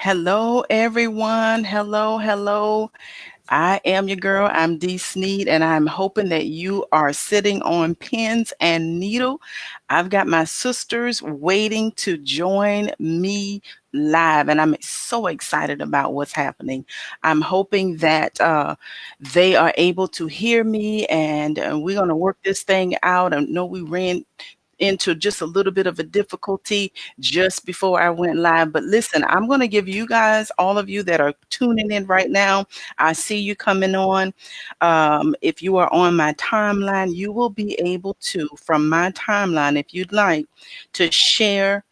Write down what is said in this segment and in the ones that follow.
Hello, everyone. Hello, hello. I am your girl. I'm Dee Sneed, and I'm hoping that you are sitting on pins and needle. I've got my sisters waiting to join me live, and I'm so excited about what's happening. I'm hoping that they are able to hear me, and we're going to work this thing out. I know we ran into just a little bit of a difficulty just before I went live. But listen, I'm going to give you guys, all of you that are tuning in right now, I see you coming on. If you are on my timeline, you will be able to, from my timeline, if you'd like, to share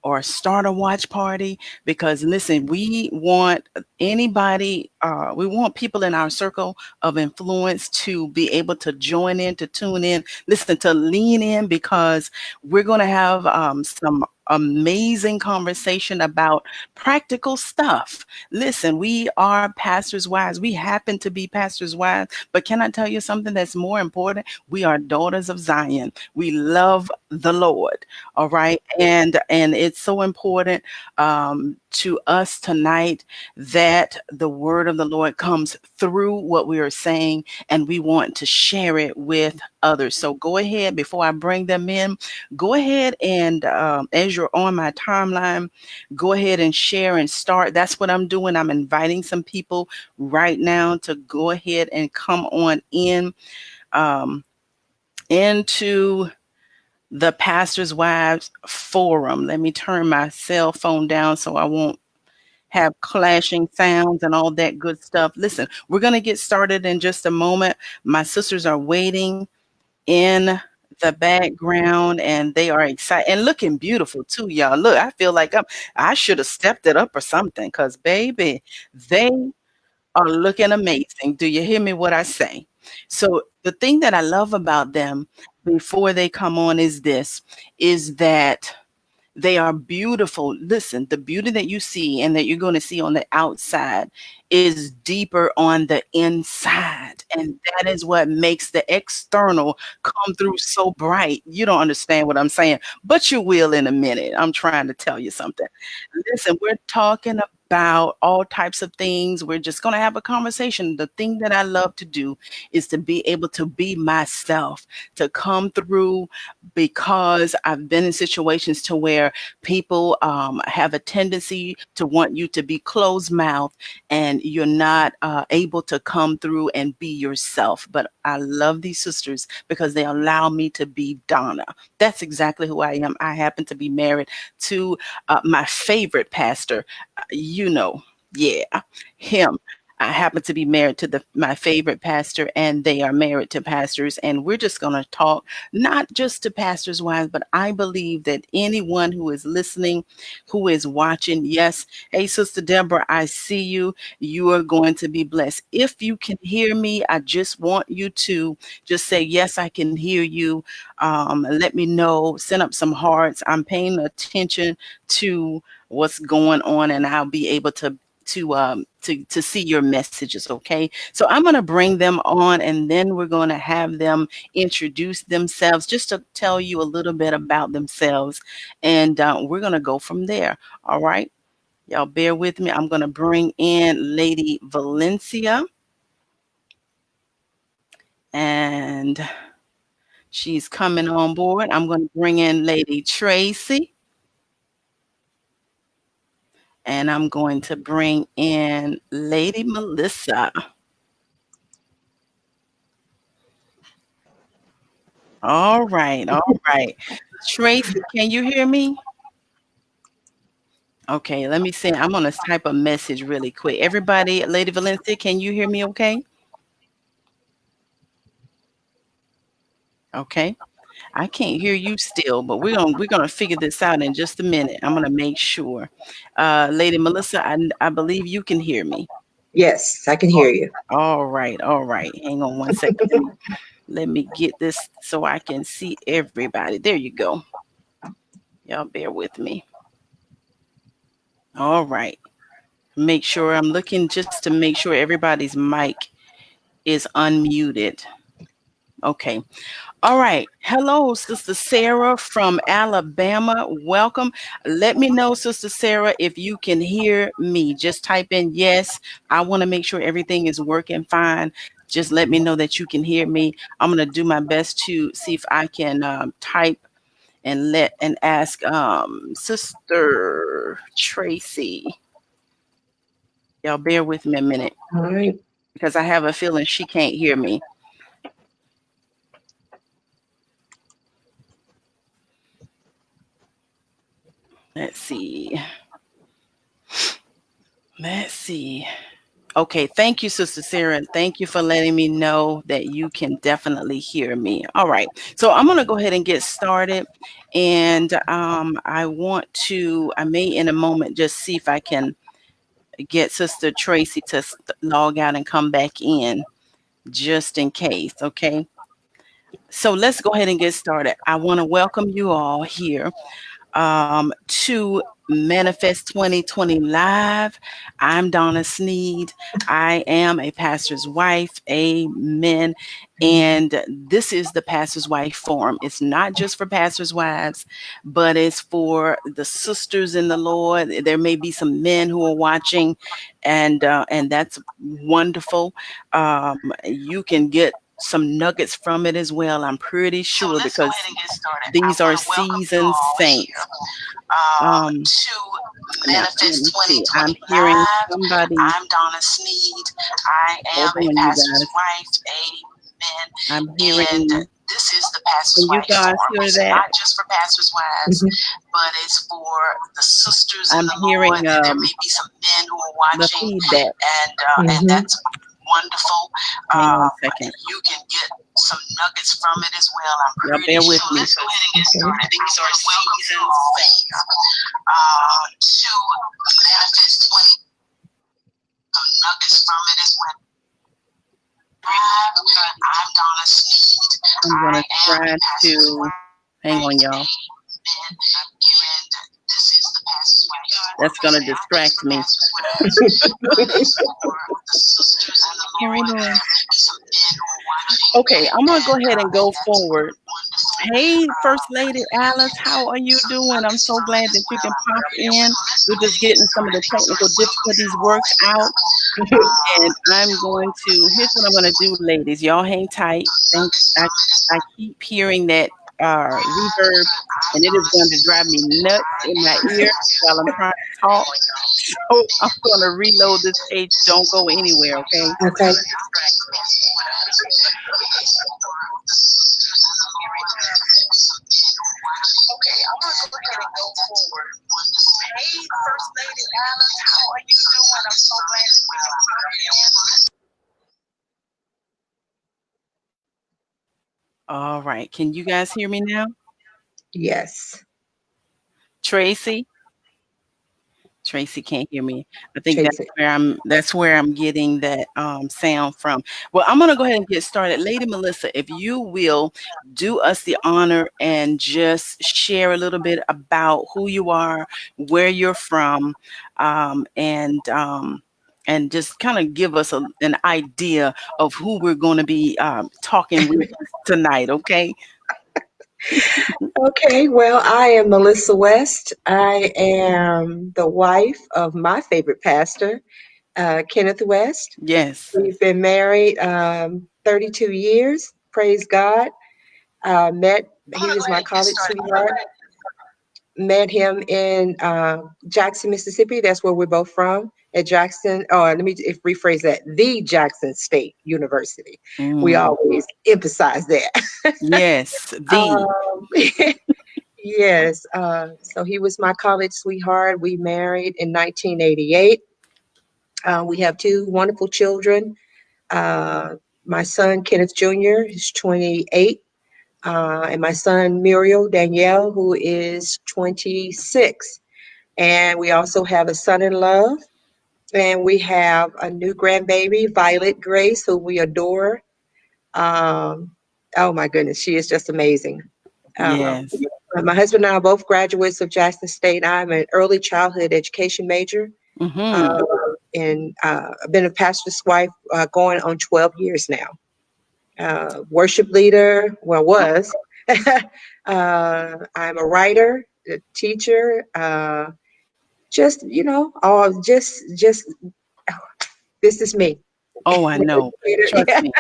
or start a watch party. Because listen, we want anybody, we want people in our circle of influence to be able to join in, to tune in, listen, to lean in, because we're going to have some amazing conversation about practical stuff. Listen, we are pastors' wives. We happen to be pastors' wives, but can I tell you something that's more important? We are daughters of Zion. We love the Lord. All right, and it's so important to us tonight that the word of the Lord comes through what we are saying, and we want to share it with others. So go ahead, before I bring them in, go ahead and as you're on my timeline, go ahead and share and start. That's what I'm doing. I'm inviting some people right now to go ahead and come on in um, into the Pastors' Wives Forum. Let me turn my cell phone down so I won't have clashing sounds and all that good stuff. Listen, we're going to get started in just a moment. My sisters are waiting in the background, and they are excited and looking beautiful too, y'all. Look, I feel like I should have stepped it up or something, because baby, they are looking amazing. Do you hear me what I say? So the thing that I love about them before they come on is that they are beautiful. Listen, the beauty that you see and that you're going to see on the outside is deeper on the inside. And that is what makes the external come through so bright. You don't understand what I'm saying, but you will in a minute. I'm trying to tell you something. Listen, we're talking about all types of things. We're just going to have a conversation. The thing that I love to do is to be able to be myself, to come through, because I've been in situations to where people have a tendency to want you to be closed mouth, and you're not able to come through and be yourself. But I love these sisters because they allow me to be Donna. That's exactly who I am. I happen to be married to my favorite pastor, you know, yeah, him. I happen to be married to my favorite pastor, and they are married to pastors. And we're just going to talk not just to pastors' wives, but I believe that anyone who is listening, who is watching, yes, hey, Sister Deborah, I see you. You are going to be blessed. If you can hear me, I just want you to just say, yes, I can hear you. Let me know, send up some hearts. I'm paying attention to what's going on, and I'll be able to see your messages. Okay, so I'm going to bring them on, and then we're going to have them introduce themselves, just to tell you a little bit about themselves, and we're going to go from there. All right, y'all bear with me. I'm going to bring in Lady Valencia, and she's coming on board. I'm going to bring in Lady Tracy, and I'm going to bring in Lady Melissa. All right, all right. Tracy, can you hear me? Okay, let me see. I'm gonna type a message really quick. Everybody, Lady Valencia, can you hear me okay? Okay. I can't hear you still, but we're gonna figure this out in just a minute. I'm gonna make sure. Lady Melissa, I believe you can hear me. Yes, I can hear you. All right, all right. Hang on one second. Let me get this so I can see everybody. There you go. Y'all bear with me. All right. Make sure I'm looking just to make sure everybody's mic is unmuted. Okay. All right. Hello, Sister Sarah from Alabama. Welcome. Let me know, Sister Sarah, if you can hear me. Just type in yes. I want to make sure everything is working fine. Just let me know that you can hear me. I'm going to do my best to see if I can type and ask Sister Tracy. Y'all bear with me a minute All right. because I have a feeling she can't hear me. Let's see. Let's see. Okay, thank you, Sister Sarah. Thank you for letting me know that you can definitely hear me. All right, so I'm going to go ahead and get started. And I may in a moment just see if I can get Sister Tracy to log out and come back in just in case. Okay, so let's go ahead and get started. I want to welcome you all here to Manifest 2020 Live. I'm Donna Sneed. I am a pastor's wife. Amen. And this is the Pastor's Wife Forum. It's not just for pastors' wives, but it's for the sisters in the Lord. There may be some men who are watching, and that's wonderful. You can get some nuggets from it as well. I'm pretty sure because these are seasoned saints. To Now, let Manifest me see. 2020 I'm hearing Live. somebody. I'm Donna Sneed. I Hold am a on, you pastor's guys. wife. I'm Amen. And hearing. this is the Pastor's Can you Wife guys Forum. hear It's that? not just for pastors' wives, but it's for the sisters in I'm the Lord. hearing There may be some men who are the watching, feedback. and that's wonderful. Hang on a second. You can get some nuggets from it as well. I'm Y'all pretty bear sure. with me. Let's go ahead and get started. These are seasons things. To Manifest 20, some nuggets from it as well. I'm Donna Sneed. I'm I gonna am try a pastor's to. wife. Hang on, y'all. Amen. And this is the pastor's wife. That's gonna Not just distract for me. pastors' wives, but it's for the sisters in the Hold Lord. on. There may be some men who are watching, Okay, I'm gonna go ahead and and go that's forward. wonderful. Hey, First Lady You Alice, can how are get you some doing? I'm nuggets so from it glad as that you well. can I'm pop pretty sure. in. Let's go We're just ahead and get getting some of started. the These are technical difficulties seasons worked out. And I'm going to, here's what I'm going to do, ladies. Y'all hang tight. Thank I keep hearing that reverb, and it is going to drive me nuts in my ear while I'm trying to talk. So I'm going to reload this page. Don't go anywhere, okay? Okay. Okay, I'm gonna go ahead and go forward. Hey, First Lady Alice, how are you doing? I'm so glad that we can pop in. All right. Can you guys hear me now? Yes, Tracy? Tracy can't hear me. I think Tracy. that's where I'm getting that sound from. Well, I'm gonna go ahead and get started. Lady Melissa, if you will do us the honor and just share a little bit about who you are, where you're from, um, and um, and just kind of give us an idea of who we're going to be talking with tonight. Okay? Okay, well, I am Melissa West. I am the wife of my favorite pastor, Kenneth West. Yes. We've been married 32 years. Praise God. He was my college sweetheart. Met him in Jackson, Mississippi. That's where we're both from. At Jackson, let me rephrase that, the Jackson State University. We Mm. always emphasize that. Yes. The. um, yes, so he was my college sweetheart. We married in 1988. We have two wonderful children. Uh, my son, Kenneth Jr., is 28. And my son Muriel Danielle, who is 26. And we also have a son in love. And we have a new grandbaby, Violet Grace, who we adore. Um, oh my goodness, she is just amazing. Yes. My husband and I are both graduates of Jackson State. I'm an early childhood education major. Mm-hmm. Uh, and I've been a pastor's wife going on 12 years now. worship leader. Well, was. I'm a writer, a teacher. Just all just this is me. Oh, I know. Educator. Trust Yeah. me.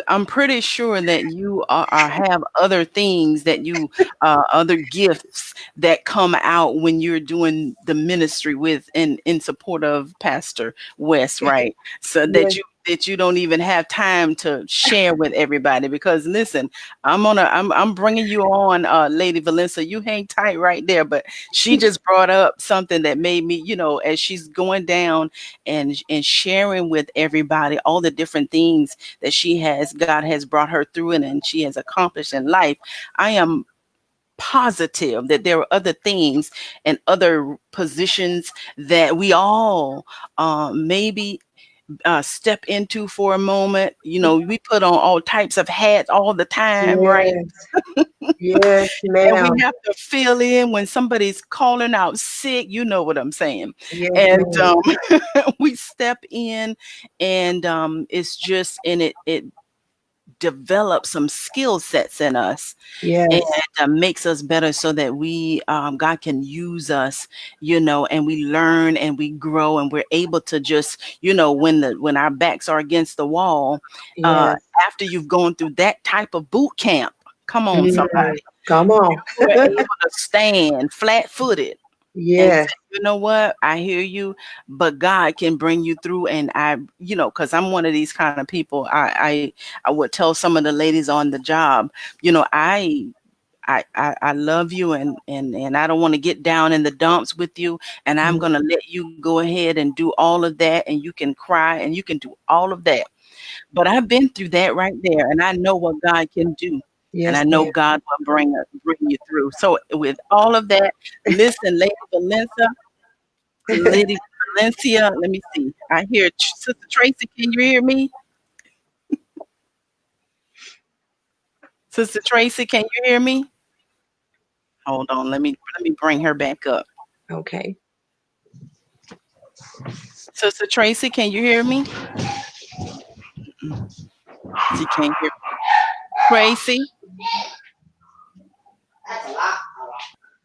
I'm pretty sure that you have other things that you other gifts that come out when you're doing the ministry with in support of Pastor West, right? So Yeah. that you don't even have time to share with everybody. Because listen, I'm bringing you on, Lady Valencia. You hang tight right there. But she just brought up something that made me, as she's going down and sharing with everybody all the different things that God has brought her through and she has accomplished in life. I am positive that there are other things and other positions that we all maybe step into for a moment. We put on all types of hats all the time, right? Yes. Yes, And we ma'am. have to fill in when somebody's calling out sick. You know what I'm saying? Yes, And ma'am. we step in, and it's just and it develops some skill sets in us, and Yes. makes us better so that we God can use us, and we learn and we grow and we're able to just, when our backs are against the wall, uh Yes. after you've gone through that type of boot camp. Come on, Mm, somebody. come on. You are able to stand flat-footed and say, Yes. you know what, I hear you, but God can bring you through. And because I'm one of these kind of people, I would tell some of the ladies on the job, I love you, and I don't want to get down in the dumps with you, and I'm Mm, gonna let you go ahead and do all of that, and you can cry and you can do all of that. But I've been through that right there, and I know what God can do. And I yes, know ma'am. God will bring you through. So with all of that, listen, Lady Valencia, let me see. I hear Sister Tracy. Can you hear me? Sister Tracy, can you hear me? Hold on. Let me bring her back up. Okay. Sister Tracy, can you hear me? She can't hear Tracy.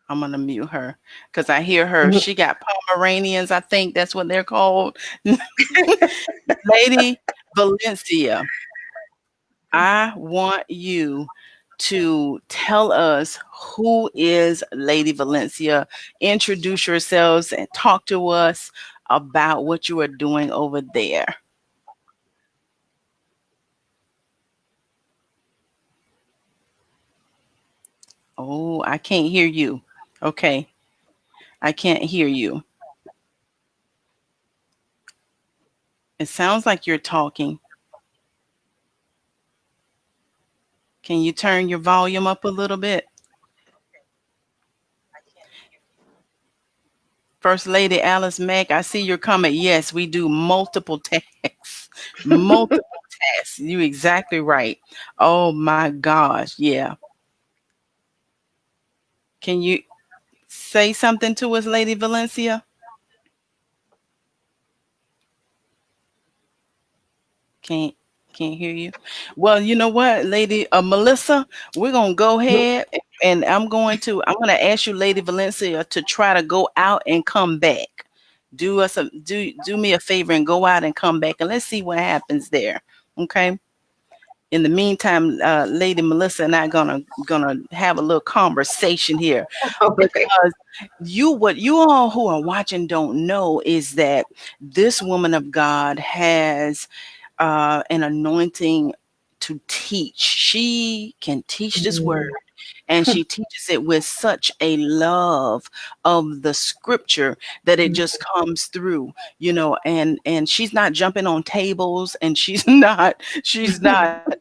I'm gonna mute her because I hear her. Mhm. She got Pomeranians. I think that's what they're called. Lady Valencia, I want you to tell us who is Lady Valencia. Introduce yourselves and talk to us about what you are doing over there. Oh, I can't hear you. Okay, I can't hear you. It sounds like you're talking. Can you turn your volume up a little bit? First Lady Alice Mack, I see your comment. Yes, we do multiple tasks. Multiple tasks. You exactly right. Oh my gosh. Yeah. Can you say something to us, Lady Valencia? Can't can't hear you. Well, you know what, Lady Melissa, we're gonna go ahead and I'm gonna ask you, Lady Valencia, to try to go out and come back. Do me a favor and go out and come back, and let's see what happens there. Okay. In the meantime, Lady Melissa and I gonna have a little conversation here, Okay. because what you all who are watching don't know is that this woman of God has an anointing to teach. She can teach this word, Mm. and she teaches it with such a love of the scripture that it just comes through, and she's not jumping on tables, and she's not she's not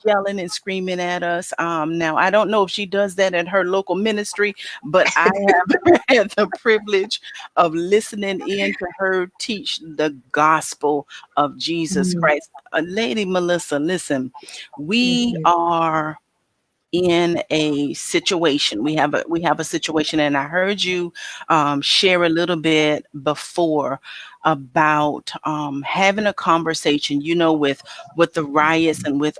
yelling and screaming at us. Now I don't know if she does that at her local ministry, but I have had the privilege of listening in to her teach the gospel of Jesus Mm. Christ. Lady Melissa, listen, Yes, we ma'am. are in a situation. We have a situation, and I heard you share a little bit before about having a conversation. With the riots and with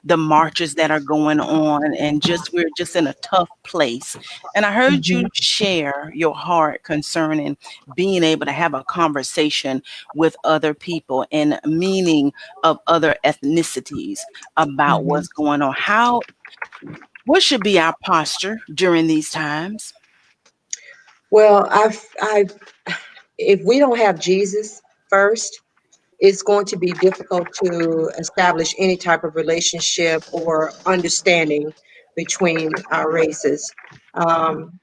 the marches that are going on, and just we're just in a tough place. And I heard Mhm. you share your heart concerning being able to have a conversation with other people and meaning of other ethnicities about Mhm. what's going on. What should be our posture during these times? Well, if we don't have Jesus first, it's going to be difficult to establish any type of relationship or understanding between our races. Um,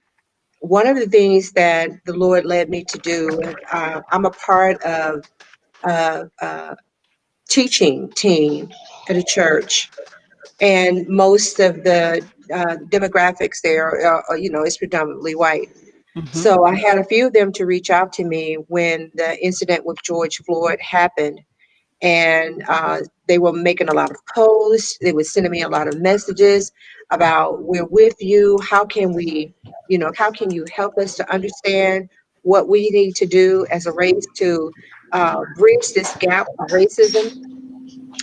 One of the things that the Lord led me to do, I'm a part of a teaching team at a church, and most of the demographics there, is predominantly white. Hmm. So I had a few of them to reach out to me when the incident with George Floyd happened, and they were making a lot of posts. They were sending me a lot of messages about we're with you. How can we, how can you help us to understand what we need to do as a race to bridge this gap of racism?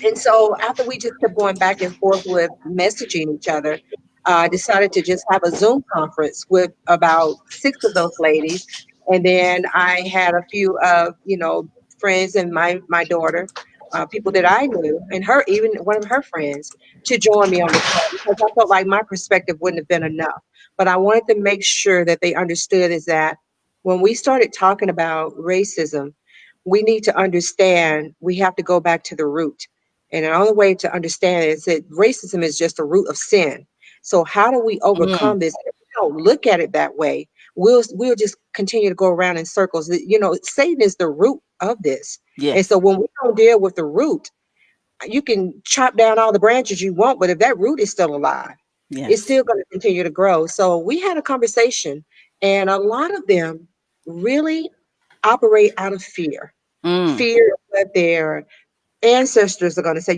And so after we just kept going back and forth with messaging each other, I decided to just have a Zoom conference with about six of those ladies. And then I had a few of, friends and my daughter, people that I knew, and her, even one of her friends, to join me on the call because I felt like my perspective wouldn't have been enough. But I wanted to make sure that they understood is that when we started talking about racism, we need to understand we have to go back to the root, and the only way to understand it is that racism is just a root of sin. So how do we Mm, overcome this? If we don't look at it that way, we'll just continue to go around in circles. Satan is the root of this. And yes, so when we don't deal with the root, you can chop down all the branches you want, but if that root is still alive, it's yes. still going to continue to grow. So we had a conversation, and a lot of them really operate out of fear. Mm, Fear of what their ancestors are going to say,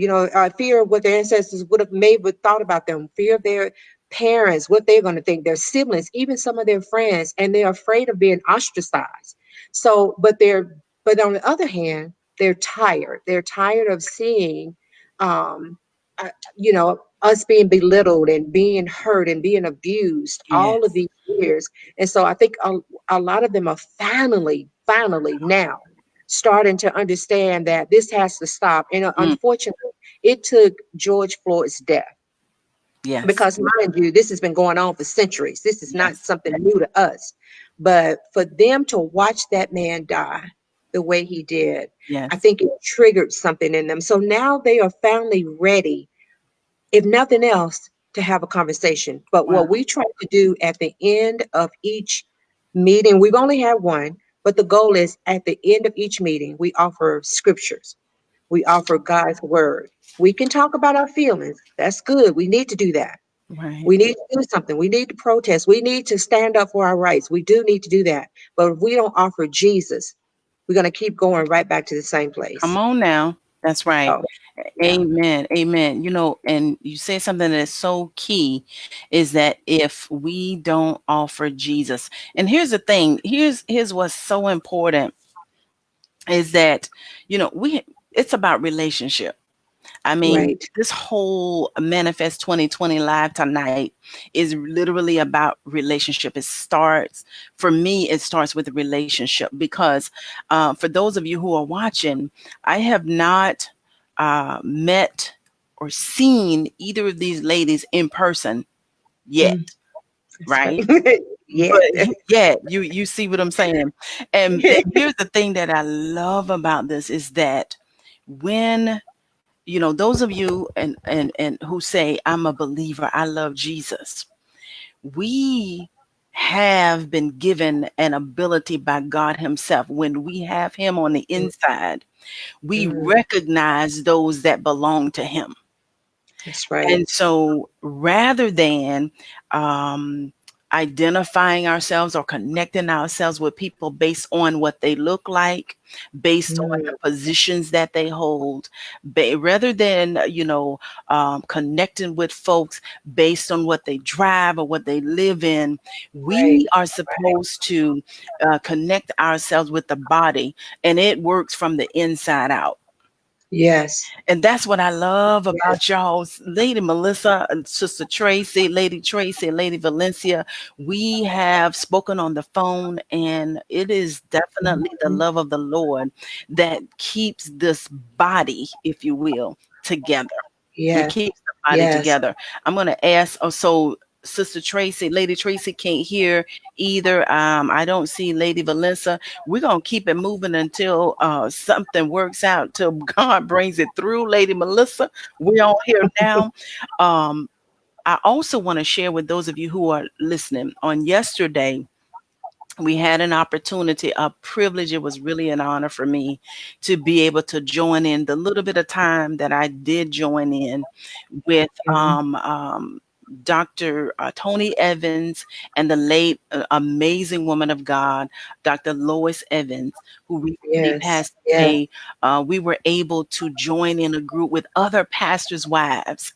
fear of what their ancestors would thought about them, fear of their parents, what they're going to think, their siblings, even some of their friends, and they're afraid of being ostracized. So, but on the other hand, they're tired. They're tired of seeing, uh, us being belittled and being hurt and being abused all of yes. these years. And so I think a lot of them are finally now starting to understand that this has to stop. And Mm, unfortunately, it took George Floyd's death yes. because, mind you, this has been going on for centuries. This is not Yes. something new to us. But for them to watch that man die the way he did, I Yes. think it triggered something in them. So now they are finally ready, if nothing else, to have a conversation. But Wow. what we try to do at the end of each meeting, we've only had one, but the goal is at the end of each meeting, we offer scriptures, we offer God's word. We can talk about our feelings. That's good. We need to do that. Right. We need to do something. We need to protest. We need to stand up for our rights. We do need to do that. But if we don't offer Jesus, we're going to keep going right back to the same Come place. on now. That's right. Oh, yeah. Amen. Amen. And you say something that is so key is that if we don't offer Jesus, and here's the thing, here's what's so important is that, we it's about relationship. I mean, Right. this whole Manifest 2020 live tonight is literally about relationship. For me, it starts with a relationship because for those of you who are watching, I have not met or seen either of these ladies in person yet, Mm, that's right. right? Yet. But yeah, you see what I'm saying? And here's the thing that I love about this is that when those of you and who say I'm a believer, I love Jesus, we have been given an ability by God himself. When we have him on the inside, we Mm, recognize those that belong to him. that's right. And so rather than um identifying ourselves or connecting ourselves with people based on what they look like, based on Mm, the positions that they hold, rather than, connecting with folks based on what they drive or what they live in. right. We are supposed to connect ourselves with the body, and it works from the inside out. Yes. And that's what I love about Yes. y'all, Lady Melissa, and Sister Tracy, Lady Valencia. We have spoken on the phone, and it is definitely the Mhm. love of the Lord that keeps this body, if you will, together. It Yes. keeps the body Yes. together. I'm going to ask, so Sister Tracy, Lady Tracy can't hear either. I don't see Lady Valissa. We're going to keep it moving until something works out, till God brings it through. Lady Melissa, we're on here now. Um, I also want to share with those of you who are listening. On yesterday, we had an opportunity, a privilege. It was really an honor for me to be able to join in the little bit of time that I did join in with Mhm. Dr. Tony Evans and the late amazing woman of God, Dr. Lois Evans, who recently Yes. passed Yes. away. We were able to join in a group with other pastors' wives.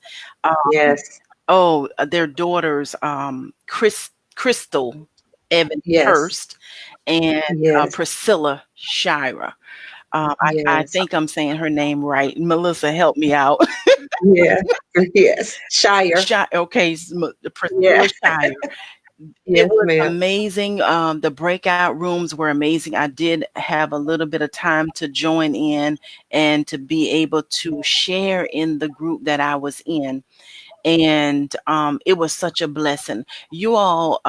Yes. Their daughters, Crystal Evans Yes. Hurst and Yes. Priscilla Shira. I Yes. think I'm saying her name right. Melissa, help me out. Yeah. Yes. Shire. Okay, Yeah. Priscilla Shire. It Yes, was ma'am. amazing. The breakout rooms were amazing. I did have a little bit of time to join in and to be able to share in the group that I was in, and it was such a blessing. You all,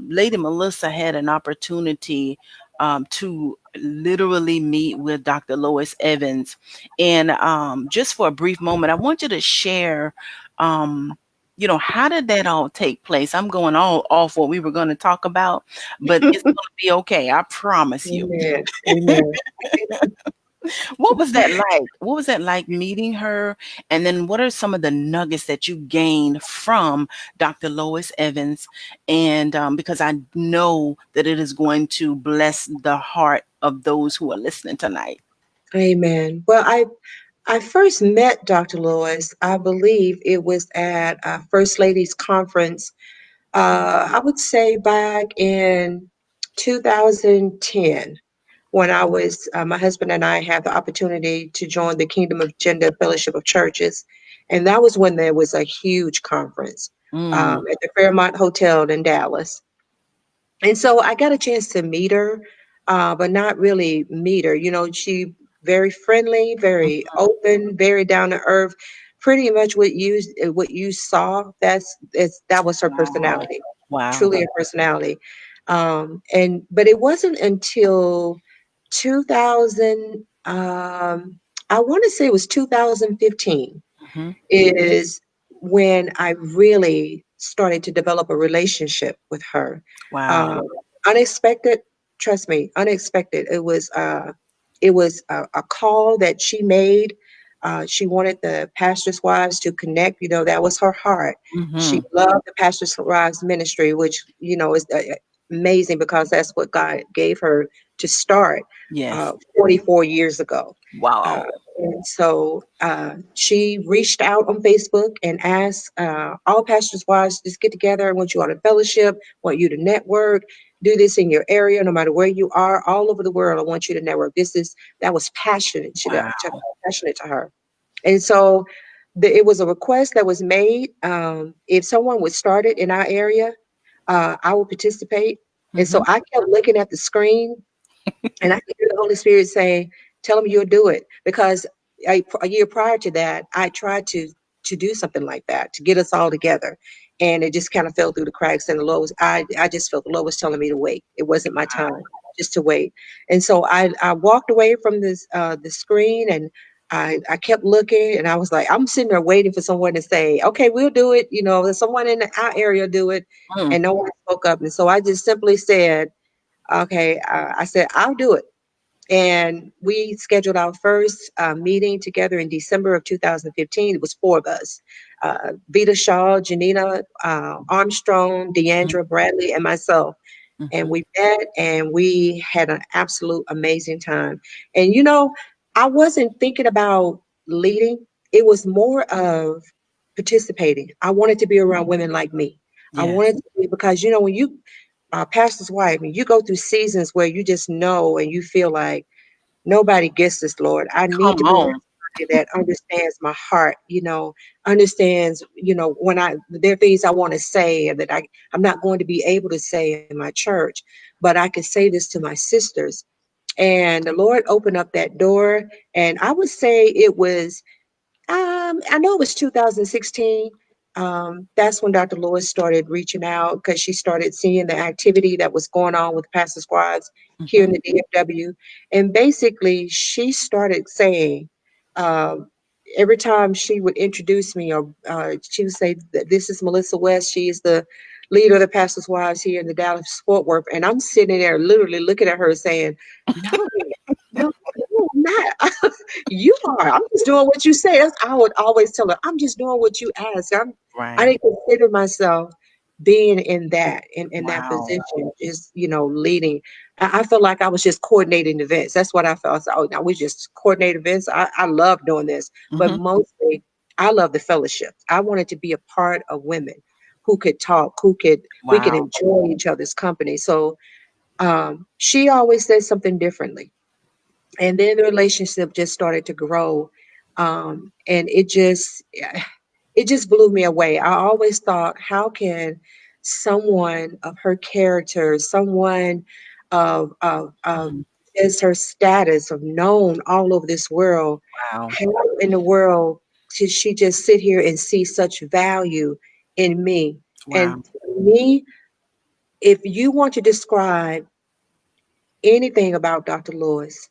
Lady Melissa had an opportunity to literally meet with Dr. Lois Evans, and just for a brief moment, I want you to share. Um, how did that all take place? I'm going all off what we were going to talk about, but it's going to be okay. I promise you. Amen. Amen. What was that like? What was that like meeting her? And then what are some of the nuggets that you gained from Dr. Lois Evans? And because I know that it is going to bless the heart of those who are listening tonight. Amen. Well, I first met Dr. Lewis, I believe it was at a First Ladies Conference, I would say back in 2010, when my husband and I had the opportunity to join the Kingdom of Gender Fellowship of Churches. And that was when there was a huge conference Mm, at the Fairmont Hotel in Dallas. And so I got a chance to meet her, but not really meet her. You know, she very friendly, very open, very down to earth. Pretty much what you saw, that was her wow. personality, Wow. truly a personality. And but it wasn't until 2000, I want to say it was 2015 Hmm. is when I really started to develop a relationship with her. Wow. Um, unexpected, trust me, unexpected. It was a call that she made. She wanted the pastors' wives to connect. You know, that was her heart. She Hmm. loved the pastors' wives ministry, which is amazing because that's what God gave her to start Yes. 44 years ago. Uh, Wow. and so she reached out on Facebook and asked all pastors' wives, just get together. I want you on a fellowship, want you to network, do this in your area, no matter where you are, all over the world. I want you to network. That was passionate Wow. passionate to her. And so it was a request that was made. If someone would start it in our area, I would participate. And so Hmm. I kept looking at the screen and I could hear the Holy Spirit saying, "Tell him you'll do it." Because a year prior to that, I tried to do something like that to get us all together, and it just kind of fell through the cracks. And the Lord was, I just felt the Lord was telling me to wait. It wasn't my time, just to wait. And so I walked away from the screen, and I kept looking, and I was like, I'm sitting there waiting for someone to say, "Okay, we'll do it." You know, there's someone in our area do it, Mm. and no one spoke up. And so I just simply said, "Okay," I said, "I'll do it." And we scheduled our first meeting together in December of 2015. It was four of us: Vita Shaw, Janina Armstrong, Mhm, Deandra Bradley, and myself. And mhm. we met and we had an absolute amazing time. And you know, I wasn't thinking about leading, it was more of participating. I wanted to be around women like me. I wanted Yes. to be, because you know, when you pastor's wife, when you go through seasons where you just know and you feel like nobody gets this, Lord. I need Come to be around on. somebody that understands my heart, you know, understands, you know, when there are things I want to say and that I'm not going to be able to say in my church, but I can say this to my sisters. And the Lord opened up that door. And I would say it was I know it was 2016. That's when Dr. Lewis started reaching out because she started seeing the activity that was going on with Pastor Squads here in Mhm. the DFW. And basically, she started saying, um, every time she would introduce me, or she would say, "This is Melissa West. She is the leader of the Pastor's Wives here in the Dallas Fort Worth." And I'm sitting there literally looking at her saying, "No, no, no, I'm not. You are. I'm just doing what you say." I would always tell her, "I'm just doing what you ask." I Right. didn't consider myself being in that Wow. position, is, you know, leading. I felt like I was just coordinating events. That's what I felt. I said, "Oh, now we just coordinate events." I love doing this, but Mhm. mostly I love the fellowship. I wanted to be a part of women who could talk, we could Wow. enjoy each other's company. So she always said something differently, and then the relationship just started to grow, and it just blew me away. I always thought, how can someone of her character, someone of Mhm. is her status of known all over this world, Wow. how in the world did she just sit here and see such value in me? And Wow. to me, if you want to describe anything about Dr. Lewis,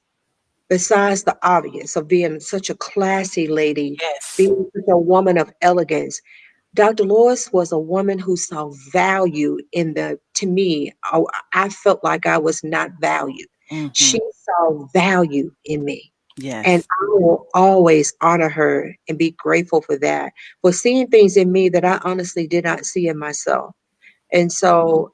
besides the obvious of being such a classy lady, Yes. being such a woman of elegance, Dr. Lois was a woman who saw value in to me, I felt like I was not valued. She Mhm. saw value in me. And Yes. I will always honor her and be grateful for that, for seeing things in me that I honestly did not see in myself. And so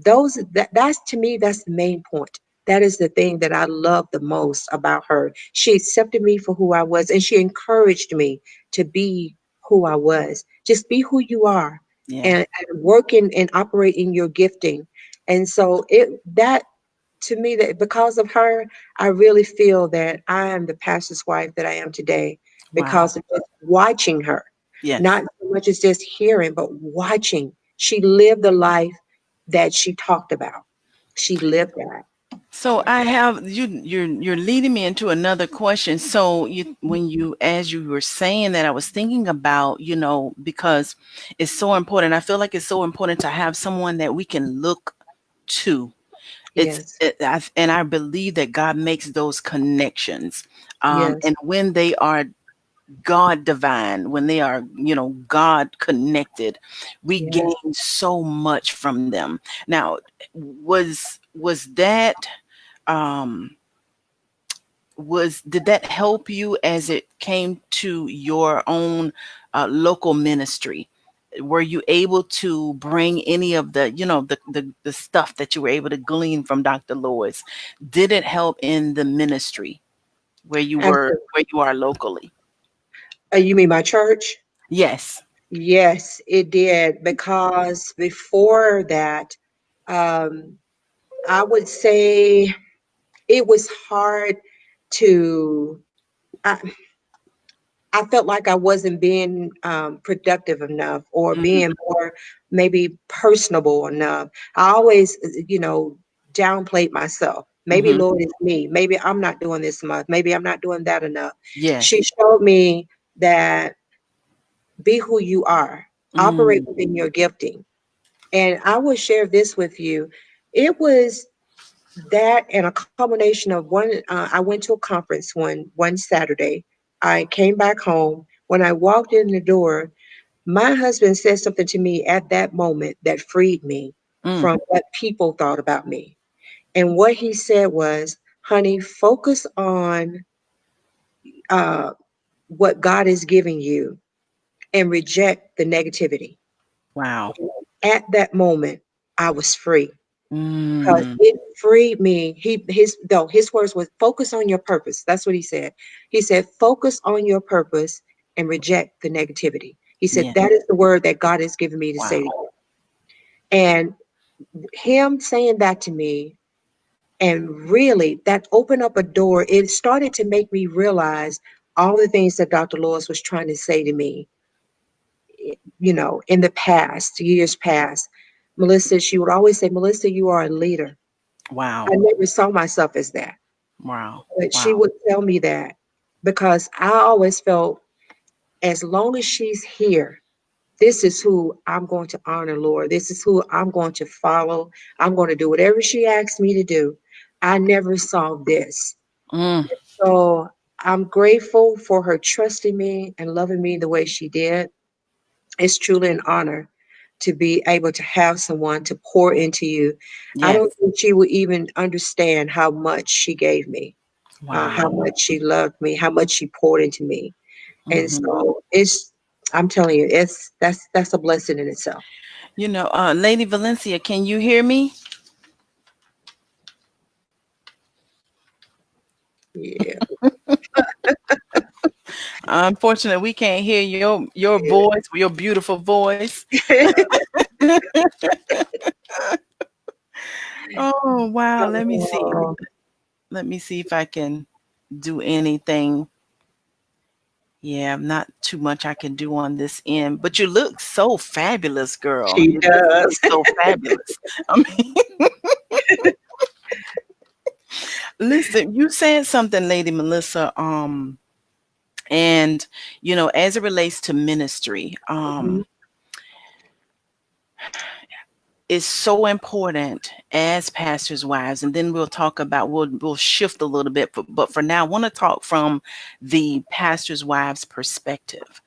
that's to me, that's the main point. That is the thing that I love the most about her. She accepted me for who I was, and she encouraged me to be who I was. Just be who you are, Yes. and work in and operate in your gifting. And so that to me, that because of her, I really feel that I am the pastor's wife that I am today, Wow. because of just watching her, Yes. not so much as just hearing, but watching. She lived the life that she talked about. She lived that. So I have you're leading me into another question. So when you as you were saying that, I was thinking about, because it's so important. I feel like it's so important to have someone that we can look to. Yes, And I believe that God makes those connections. yes, And when they are God divine, when they are, God connected, we yes. gain so much from them. Now, was that um was did that help you as it came to your own local ministry? Were you able to bring any of the stuff that you were able to glean from Dr. Lewis? Did it help in the ministry Absolutely. where you are locally? You mean my church? Yes. Yes, it did. Because before that, um, I would say it was hard to. I, I felt like I wasn't being productive enough, or Mhm. being more maybe personable enough. I always, downplayed myself. Maybe Mhm. Lord is me. Maybe I'm not doing this enough. Maybe I'm not doing that enough. She Yes. showed me that be who you are, operate Mm. within your gifting. And I will share this with you. It was that and a combination of one. I went to a conference one Saturday. I came back home. When I walked in the door, my husband said something to me at that moment that freed me Mm. from what people thought about me. And what he said was, honey, focus on uh, what God is giving you and reject the negativity. Wow. At that moment, I was free because Mm, it freed me. His words was focus on your purpose. That's what he said. He said, focus on your purpose and reject the negativity. He said, yeah. that is the word that God has given me to say to Wow. you. And him saying that to me, and really that opened up a door. It started to make me realize all the things that Dr. Lewis was trying to say to me, in the past, years past. Melissa, she would always say, Melissa, you are a leader. Wow. I never saw myself as that, Wow. but she Wow. would tell me that because I always felt as long as she's here, this is who I'm going to honor, Lord. This is who I'm going to follow. I'm going to do whatever she asks me to do. I never saw this. Mm, So I'm grateful for her trusting me and loving me the way she did. It's truly an honor to be able to have someone to pour into you. I yes. don't think she would even understand how much she gave me, how Wow. much she loved me, how much she poured into me. And Hmm. so I'm telling you, that's a blessing in itself. Lady Valencia, can you hear me? Yeah. Unfortunately, we can't hear your voice, your beautiful voice. Oh, wow. Let me see. Oh, Let me see if I can do anything. Yeah, not too much I can do on this end, but you look so fabulous, girl. she You just look does. so fabulous. I mean, listen, you said something, Lady Melissa, and as it relates to ministry, Mhm. is so important as pastors' wives, and then we'll shift a little bit, but for now, I want to talk from the pastors' wives' perspective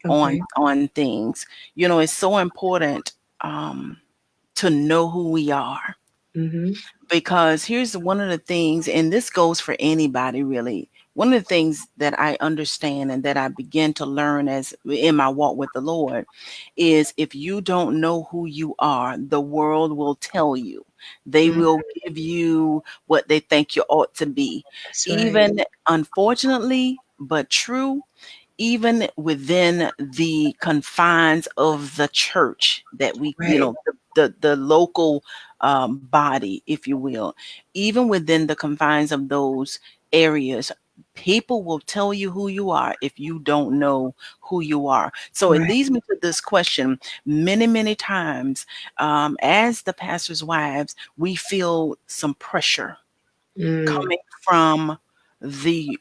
Okay. on things. It's so important um, to know who we are, Hmm. because here's one of the things, and this goes for anybody really. One of the things that I understand and that I begin to learn as in my walk with the Lord is, if you don't know who you are, the world will tell you. They Hmm. will give you what they think you ought to be. That's right. Even, unfortunately, but true, even within the confines of the church that we, Right. the local body, if you will, even within the confines of those areas, people will tell you who you are if you don't know who you are. So it Right. leads me to this question. Many, many times, as the pastor's wives, we feel some pressure Mm. coming from the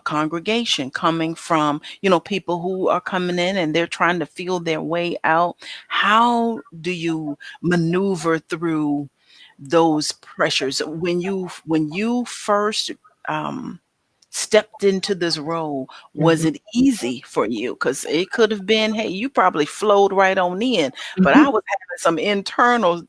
congregation, coming from people who are coming in and they're trying to feel their way out. How do you maneuver through those pressures when you first um, stepped into this role? Was Mhm. it easy for you? Because it could have been, hey, you probably flowed right on in, but I Mhm. was having some internal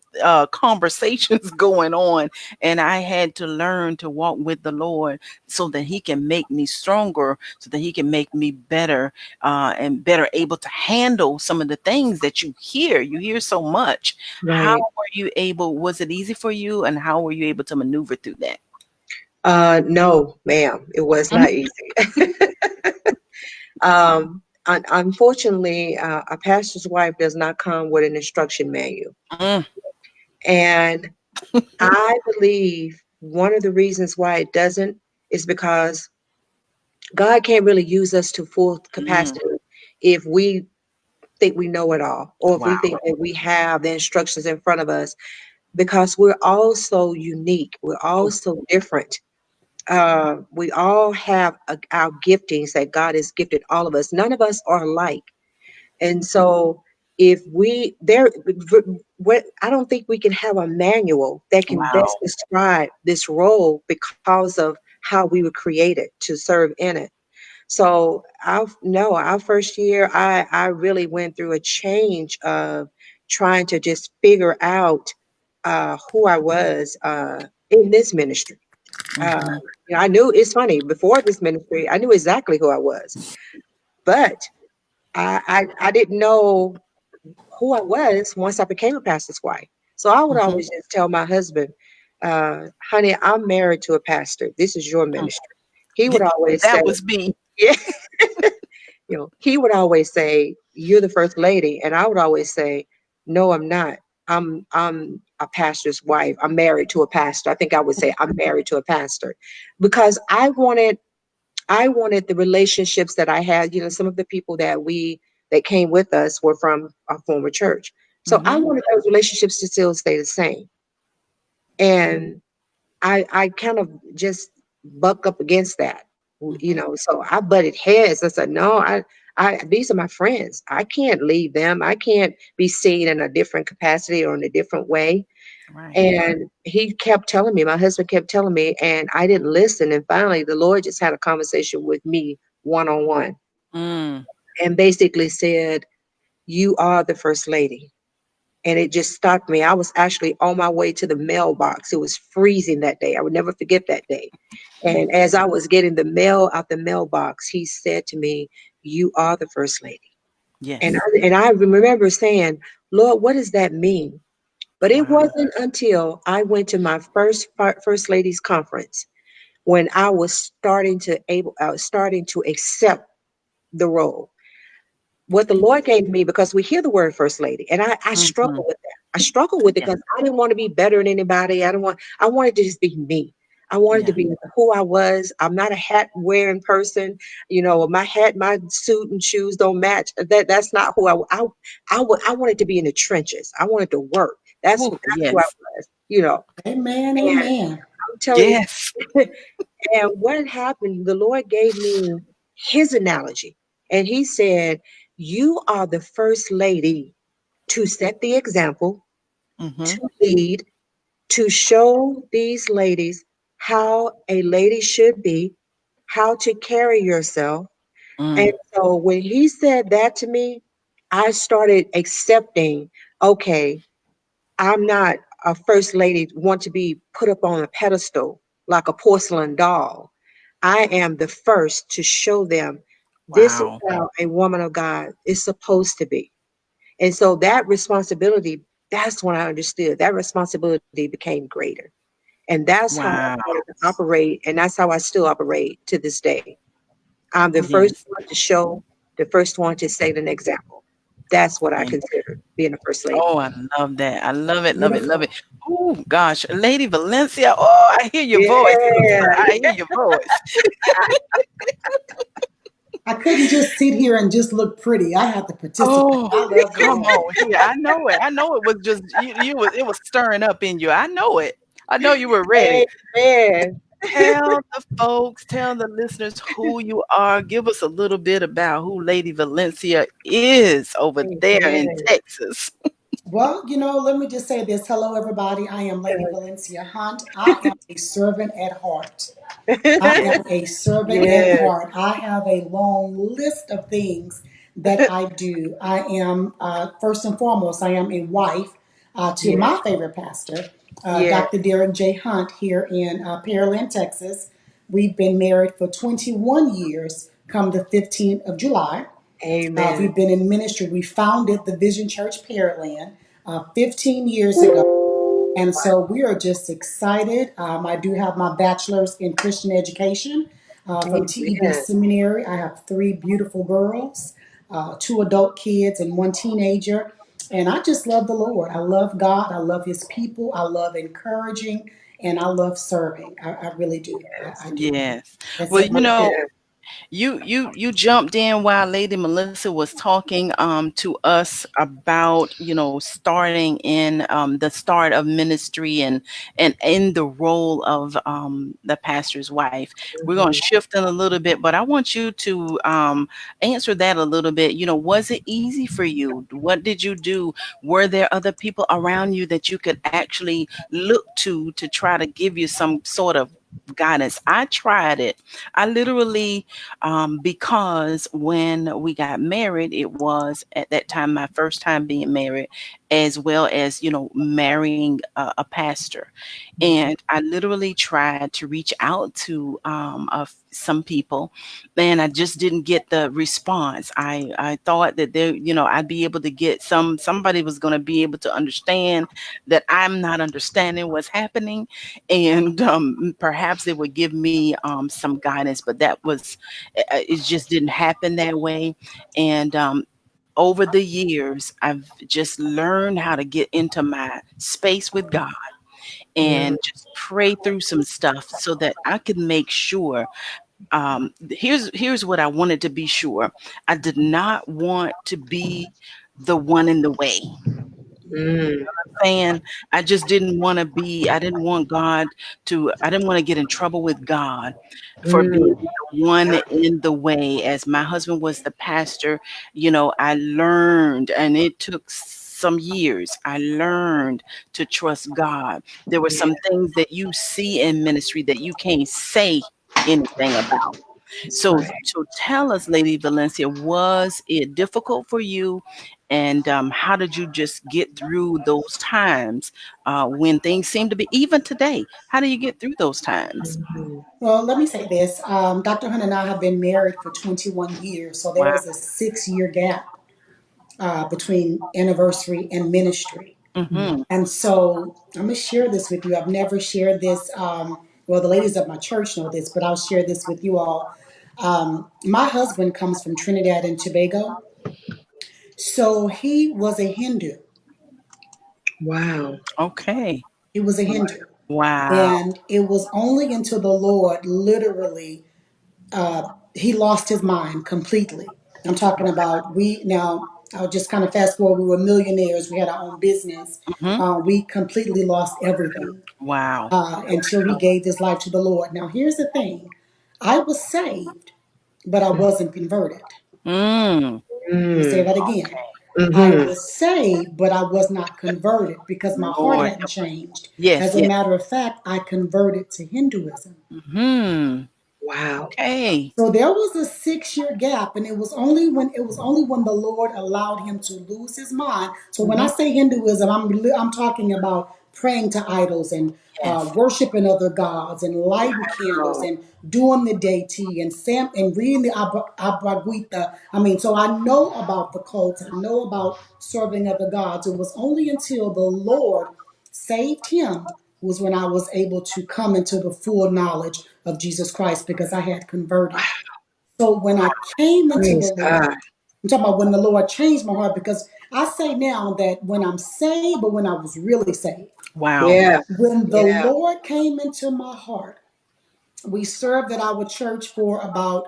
conversations going on, and I had to learn to walk with the Lord so that He can make me stronger, so that He can make me better, and better able to handle some of the things that you hear so much. How Right. were you able? Was it easy for you, and how were you able to maneuver through that? No, ma'am, it was not easy. Unfortunately, a pastor's wife does not come with an instruction manual. Mm, And I believe one of the reasons why it doesn't is because God can't really use us to full mm, capacity if we think we know it all, or if we wow. think that we have the instructions in front of us, because we're all so unique. We're all so different. We all have our giftings that God has gifted all of us. None of us are alike. And so if we there what I don't think we can have a manual that can best Wow. describe this role because of how we were created to serve in it. So our first year I really went through a change of trying to just figure out who I was in this ministry. Uh, Mhm. I knew it's funny before this ministry, I knew exactly who I was, but I didn't know who I was once I became a pastor's wife. So I would Mhm. always just tell my husband, honey, I'm married to a pastor. This is your Mm. ministry. He would Th- always say, That was me. yeah, he would always say, you're the first lady. And I would always say, no, I'm not. I'm a pastor's wife. I'm married to a pastor. I think I would say I'm married to a pastor because I wanted the relationships that I had. Some of the people that came with us were from our former church. So I Mhm. wanted those relationships to still stay the same. And I kind of just buck up against that. Mhm. So I butted heads. I said, no, I these are my friends. I can't leave them. I can't be seen in a different capacity or in a different way. Right. And he kept telling me, my husband kept telling me, and I didn't listen. And finally, the Lord just had a conversation with me one on one Mm. and basically said, you are the first lady. And it just stopped me. I was actually on my way to the mailbox. It was freezing that day. I would never forget that day. And as I was getting the mail out the mailbox, he said to me, you are the first lady. And Yes. I remember saying, Lord, what does that mean? But it Wow. wasn't until I went to my first ladies conference when I was starting to accept the role. What the Lord gave me, because we hear the word first lady, and I Mhm. struggle with that. I struggle with it Yes. because I didn't want to be better than anybody. I wanted to just be me. I wanted to Yeah. be who I was. I'm not a hat wearing person. My hat, my suit and shoes don't match. That's not who I wanted to be in the trenches. I wanted to work. Ooh, That's who I yes. was. Amen. And Amen. I'm telling Yes. you, and what happened, the Lord gave me his analogy. And he said, you are the first lady to set the example, Mhm. to lead, to show these ladies how a lady should be, how to carry yourself. And Mm. so when he said that to me, I started accepting, okay, I'm not a first lady want to be put up on a pedestal like a porcelain doll. I am the first to show them this is Wow. how a woman of God is supposed to be. And so that responsibility, that's when I understood that responsibility became greater. And that's how I Wow. started to operate. And that's how I still operate to this day. I'm the first Yes. one to show, the first one to set an example. That's what I Yeah. consider being a first lady. Oh, I love that. I love it, love it, love it. Beautiful. Oh gosh, Lady Valencia. Oh, I hear your voice, sister. Yeah. I hear your voice. I couldn't just sit here and just look pretty. I had to participate. Oh, I love the come Lord. on here. I know it. I know it was just it was stirring up in you. I know it. I know you were ready. Amen. Tell the folks, tell the listeners who you are. Give us a little bit about who Lady Valencia is over there in Amen. Texas. Well, let me just say this. Hello, everybody. I am Lady Valencia Hunt. I am a servant at heart. I am a servant at Yes. heart. I have a long list of things that I do. I am, first and foremost, I am a wife to Yes. my favorite pastor, Yes. Dr. Darren J. Hunt, here in Pearland, Texas. We've been married for 21 years, come the 15th of July. Amen. We've been in ministry. We founded the Vision Church Pearland 15 years ago. And so we are just excited. I do have my bachelor's in Christian education from TEB Amen. Seminary. I have three beautiful girls, two adult kids, and one teenager. And I just love the Lord. I love God. I love His people. I love encouraging, and I love serving. I really do. I do. Yes. That's Well, it. you know, Yes. you jumped in while Lady Melissa was talking to us about starting in the start of ministry and in the role of the pastor's wife. We're going to Mhm. shift in a little bit, but I want you to answer that a little bit. Was it easy for you? What did you do? Were there other people around you that you could actually look to try to give you some sort of guidance. I tried it. I literally, because when we got married, it was at that time my first time being married, as well as, marrying a pastor. And I literally tried to reach out to some people, and I just didn't get the response. I thought that there, I'd be able to get somebody was going to be able to understand that I'm not understanding what's happening, and perhaps they would give me some guidance. But that was, it just didn't happen that way. And over the years, I've just learned how to get into my space with God Mm, and just pray through some stuff so that I can make sure. Here's what I wanted to be sure. I did not want to be the one in the way. mm, Saying I just didn't want to be. I didn't want God to. I didn't want to get in trouble with God for being mm. the one in the way. As my husband was the pastor, I learned, and it took some years. I learned to trust God. There were Yeah, some things that you see in ministry that you can't say anything about. that's So, right. so tell us, Lady Valencia, was it difficult for you? And how did you just get through those times when things seem to be, even today? How do you get through those times? Mhm. Well, let me say this. Dr. Hunt and I have been married for 21 years, so there Wow. is a 6 year gap between anniversary and ministry. Mm-hmm. And so I'm going to share this with you. I've never shared this. Well, the ladies of my church know this, but I'll share this with you all. My husband comes from Trinidad and Tobago. So he was a Hindu. Wow. Okay. He was a Hindu. Wow. And it was only until the Lord literally, he lost his mind completely. I'm talking about now, I'll just kind of fast forward. We were millionaires. We had our own business. Mm-hmm. We completely lost everything Wow. until he gave his life to the Lord. Now, here's the thing. I was saved, but I wasn't converted. Mm. Let me say Mm. that again. I Mm-hmm. was saved, but I was not converted because my heart Lord hadn't help us. changed. Yes, As a yes. matter of fact, I converted to Hinduism. Mm-hmm. Wow. Okay. So there was a 6 year gap, and it was only when the Lord allowed him to lose his mind. So when I Mm-hmm. say Hinduism, I'm talking about praying to idols and Yes. worshiping other gods and lighting candles Wow. and doing the deity and reading the Bhagavad Gita. I mean, so I know about the cults. I know about serving other gods. It was only until the Lord saved him was when I was able to come into the full knowledge of Jesus Christ because I had converted. So when I came into the Praise Lord, God. I'm talking about when the Lord changed my heart because I say now that when I'm saved, but when I was really saved, Wow. Yeah. when the Yeah. Lord came into my heart, we served at our church for about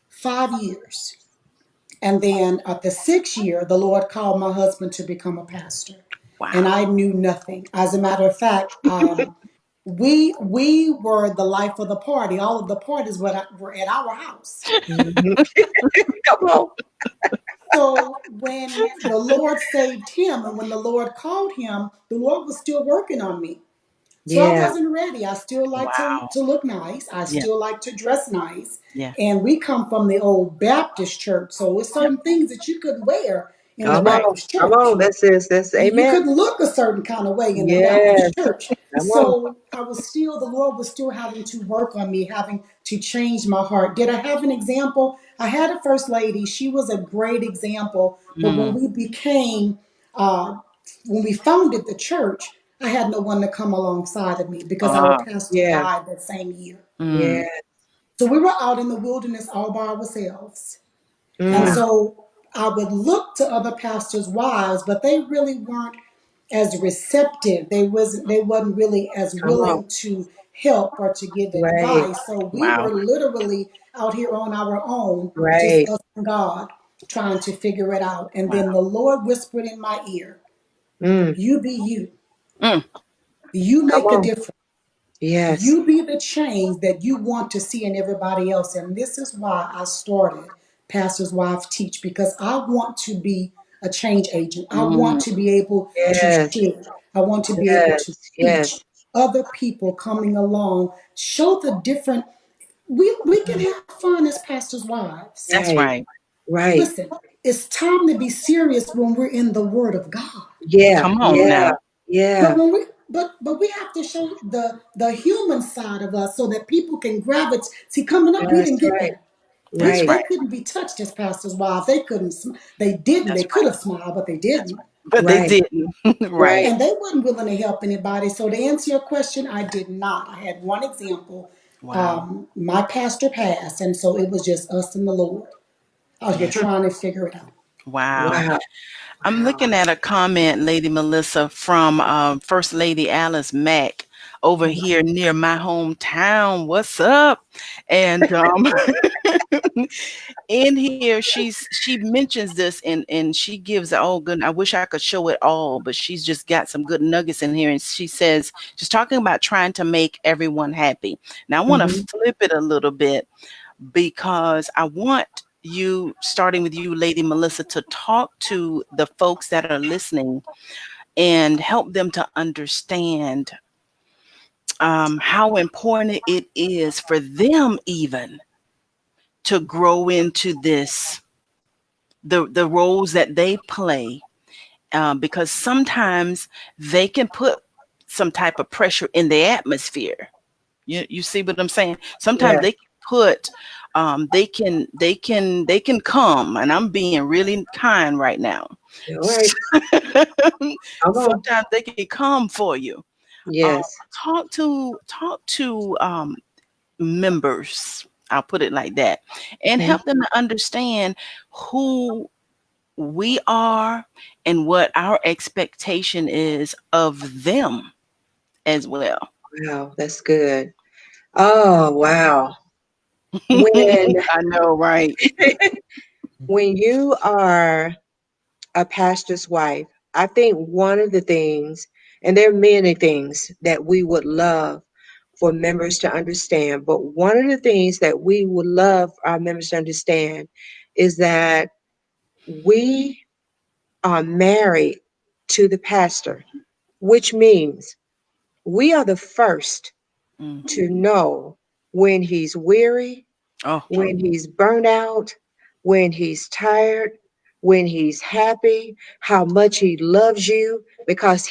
5 years. And then at the 6th year, the Lord called my husband to become a pastor. And Wow. I knew nothing. As a matter of fact, we were the life of the party. All of the parties were at our house. Mhm. Come on. So when the Lord saved him and when the Lord called him, the Lord was still working on me. So I Yeah. wasn't ready. I still like Wow. to look nice. I Yeah. still like to dress nice. Yeah. And we come from the old Baptist church. So it's Yeah. certain things that you couldn't wear in the Come Right. on. Baptist Come church. on. That's You amen. couldn't look a certain kind of way in the Baptist Yes. church. Come on. So the Lord was still having to work on me, having to change my heart. Did I have an example? I had a first lady. She was a great example. But Mm. uh, when we founded the church, I had no one to come alongside of me because our Ah. pastor Yeah. died that same year. Mm. Yeah. So we were out in the wilderness all by ourselves. And Mm. Wow. so I would look to other pastors' wives, but they really weren't as receptive. They wasn't really as Come on. willing to help or to give Right. advice. So we Wow. were literally out here on our own, just Right. us and God, trying to figure it out. And Wow. then the Lord whispered in my ear, Mm. "You be you. Mm. You Come make a on. difference. Yes. You be the change that you want to see in everybody else." And this is why I started Pastor's Wife Teach, because I want to be a change agent. I want Mm. to be able to Yes. share. I want to be able Yes. to Yes. teach other people coming along, show the different. We can have fun as pastors' wives. That's Right. right. Right. Listen, it's time to be serious when we're in the Word of God. Yeah. Come on Yeah. now. But Yeah. when we but we have to show the human side of us so that people can gravitate. See, coming up, we That's didn't get right. that. That's Right. They right. couldn't be touched as pastors' wives. They couldn't. They didn't. They That's could right. have smiled, but they That's didn't. right. But they Right. didn't. Right. Right. And they weren't willing to help anybody. So to answer your question, I did not. I had one example. Wow. My pastor passed, and so it was just us and the Lord. As we're Yeah. trying to figure it out. Wow. Wow. I'm Wow. looking at a comment, Lady Melissa, from First Lady Alice Mack over here near my hometown. What's up? And in here, she mentions this and she gives, oh good. I wish I could show it all, but she's just got some good nuggets in here. And she says she's talking about trying to make everyone happy. Now I want to Hmm. flip it a little bit because I want you, starting with you, Lady Melissa, to talk to the folks that are listening and help them to understand how important it is for them even to grow into this, the roles that they play, because sometimes they can put some type of pressure in the atmosphere. You see what I'm saying? Sometimes Yeah. they can put they can come, and I'm being really kind right now. All right. Come on. Sometimes they can come for you. Um, Yes. talk to members. I'll put it like that, and Okay. help them to understand who we are and what our expectation is of them as well. Wow. That's good. Oh, wow. When I know, right? when you are a pastor's wife, I think one of the things, and there are many things that we would love for members to understand, but one of the things that we would love our members to understand is that we are married to the pastor, which means we are the first Mhm. to know when he's weary, Oh, when he's burnt out, when he's tired, when he's happy, how much he loves you, because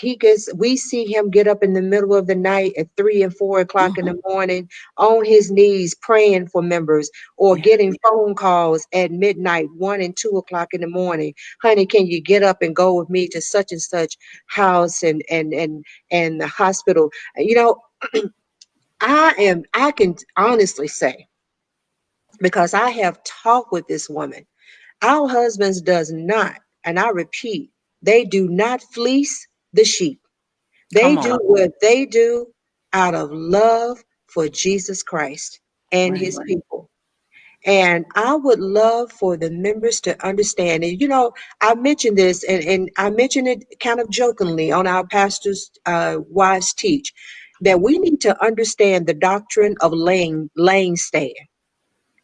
we see him get up in the middle of the night at 3 and 4 o'clock in mhm. the morning on his knees praying for members or Yeah, getting phone calls at midnight, 1 and 2 o'clock in the morning. Honey, can you get up and go with me to such and such house and the hospital? You know, I can honestly say, because I have talked with this woman. Our husbands does not, and I repeat, they do not fleece the sheep. They come do on. what they do out of love for Jesus Christ and Right. his people. And I would love for the members to understand. And I mentioned this, and I mentioned it kind of jokingly on our pastors' wives teach, that we need to understand the doctrine of lane staying.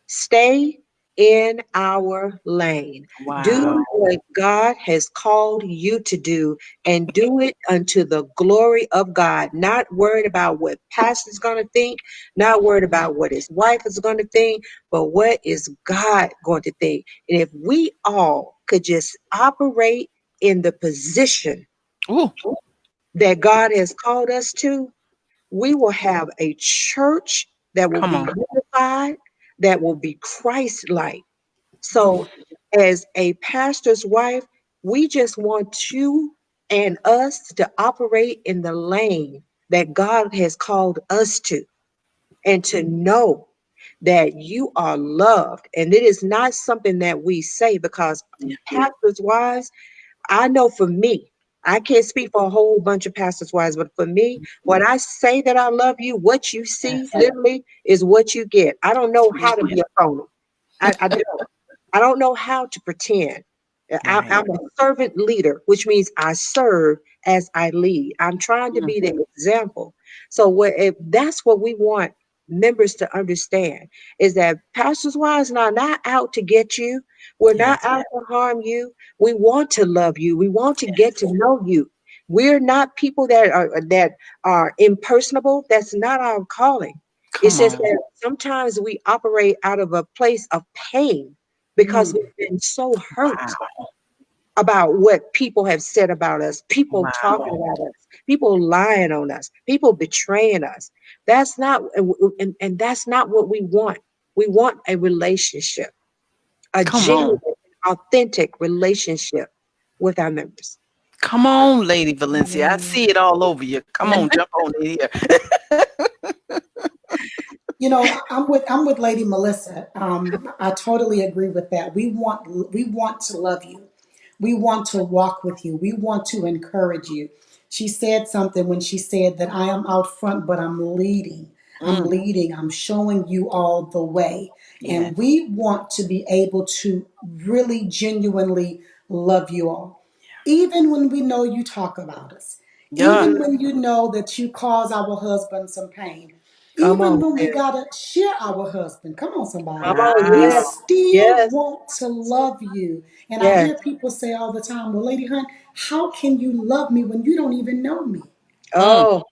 Stay in our lane. Do Wow. what God has called you to do and do it unto the glory of God. Not worried about what pastor's going to think, not worried about what his wife is going to think, but what is God going to think. And if we all could just operate in the position Ooh, that God has called us to, we will have a church that will come be on. unified, that will be Christ like. So, as a pastor's wife, we just want you and us to operate in the lane that God has called us to, and to know that you are loved. And it is not something that we say, because Yeah. pastors' wives, I know for me, I can't speak for a whole bunch of pastors' wives, but for me, when I say that I love you, what you see Yes. literally is what you get. I don't know how to Yeah. be a phony. I don't. I don't know how to pretend. Right. I'm a servant leader, which means I serve as I lead. I'm trying to Mm. be the example. So if that's what we want members to understand, is that pastors' wives are not out to get you. We're not Yes. out to harm you. We want to love you. We want to get to Yes. know you. We're not people that are impersonable. That's not our calling. It's Come just on. that sometimes we operate out of a place of pain because Mm. we've been so hurt Wow. about what people have said about us, people talking Wow. about us, people lying on us, people betraying us. That's not, and that's not what we want. We want a relationship, a Come genuine, on. authentic relationship with our members. Come on, Lady Valencia. I Mm. see it all over you. Come on, jump on in here. You know, I'm with Lady Melissa. I totally agree with that. We want to love you. We want to walk with you. We want to encourage you. She said something when she said that I am out front, but I'm leading. I'm Mm, leading. I'm showing you all the way. yes. And we want to be able to really genuinely love you all. Even when we know you talk about us, Yeah. even Mhm. when you know that you cause our husband some pain, Come even on, when we man. gotta share our husband, come on, somebody, Come on. we Wow. Yes. still Yes. want to love you. And I Yes. hear people say all the time, well, Lady Hunt, how can you love me when you don't even know me? Mm, Oh,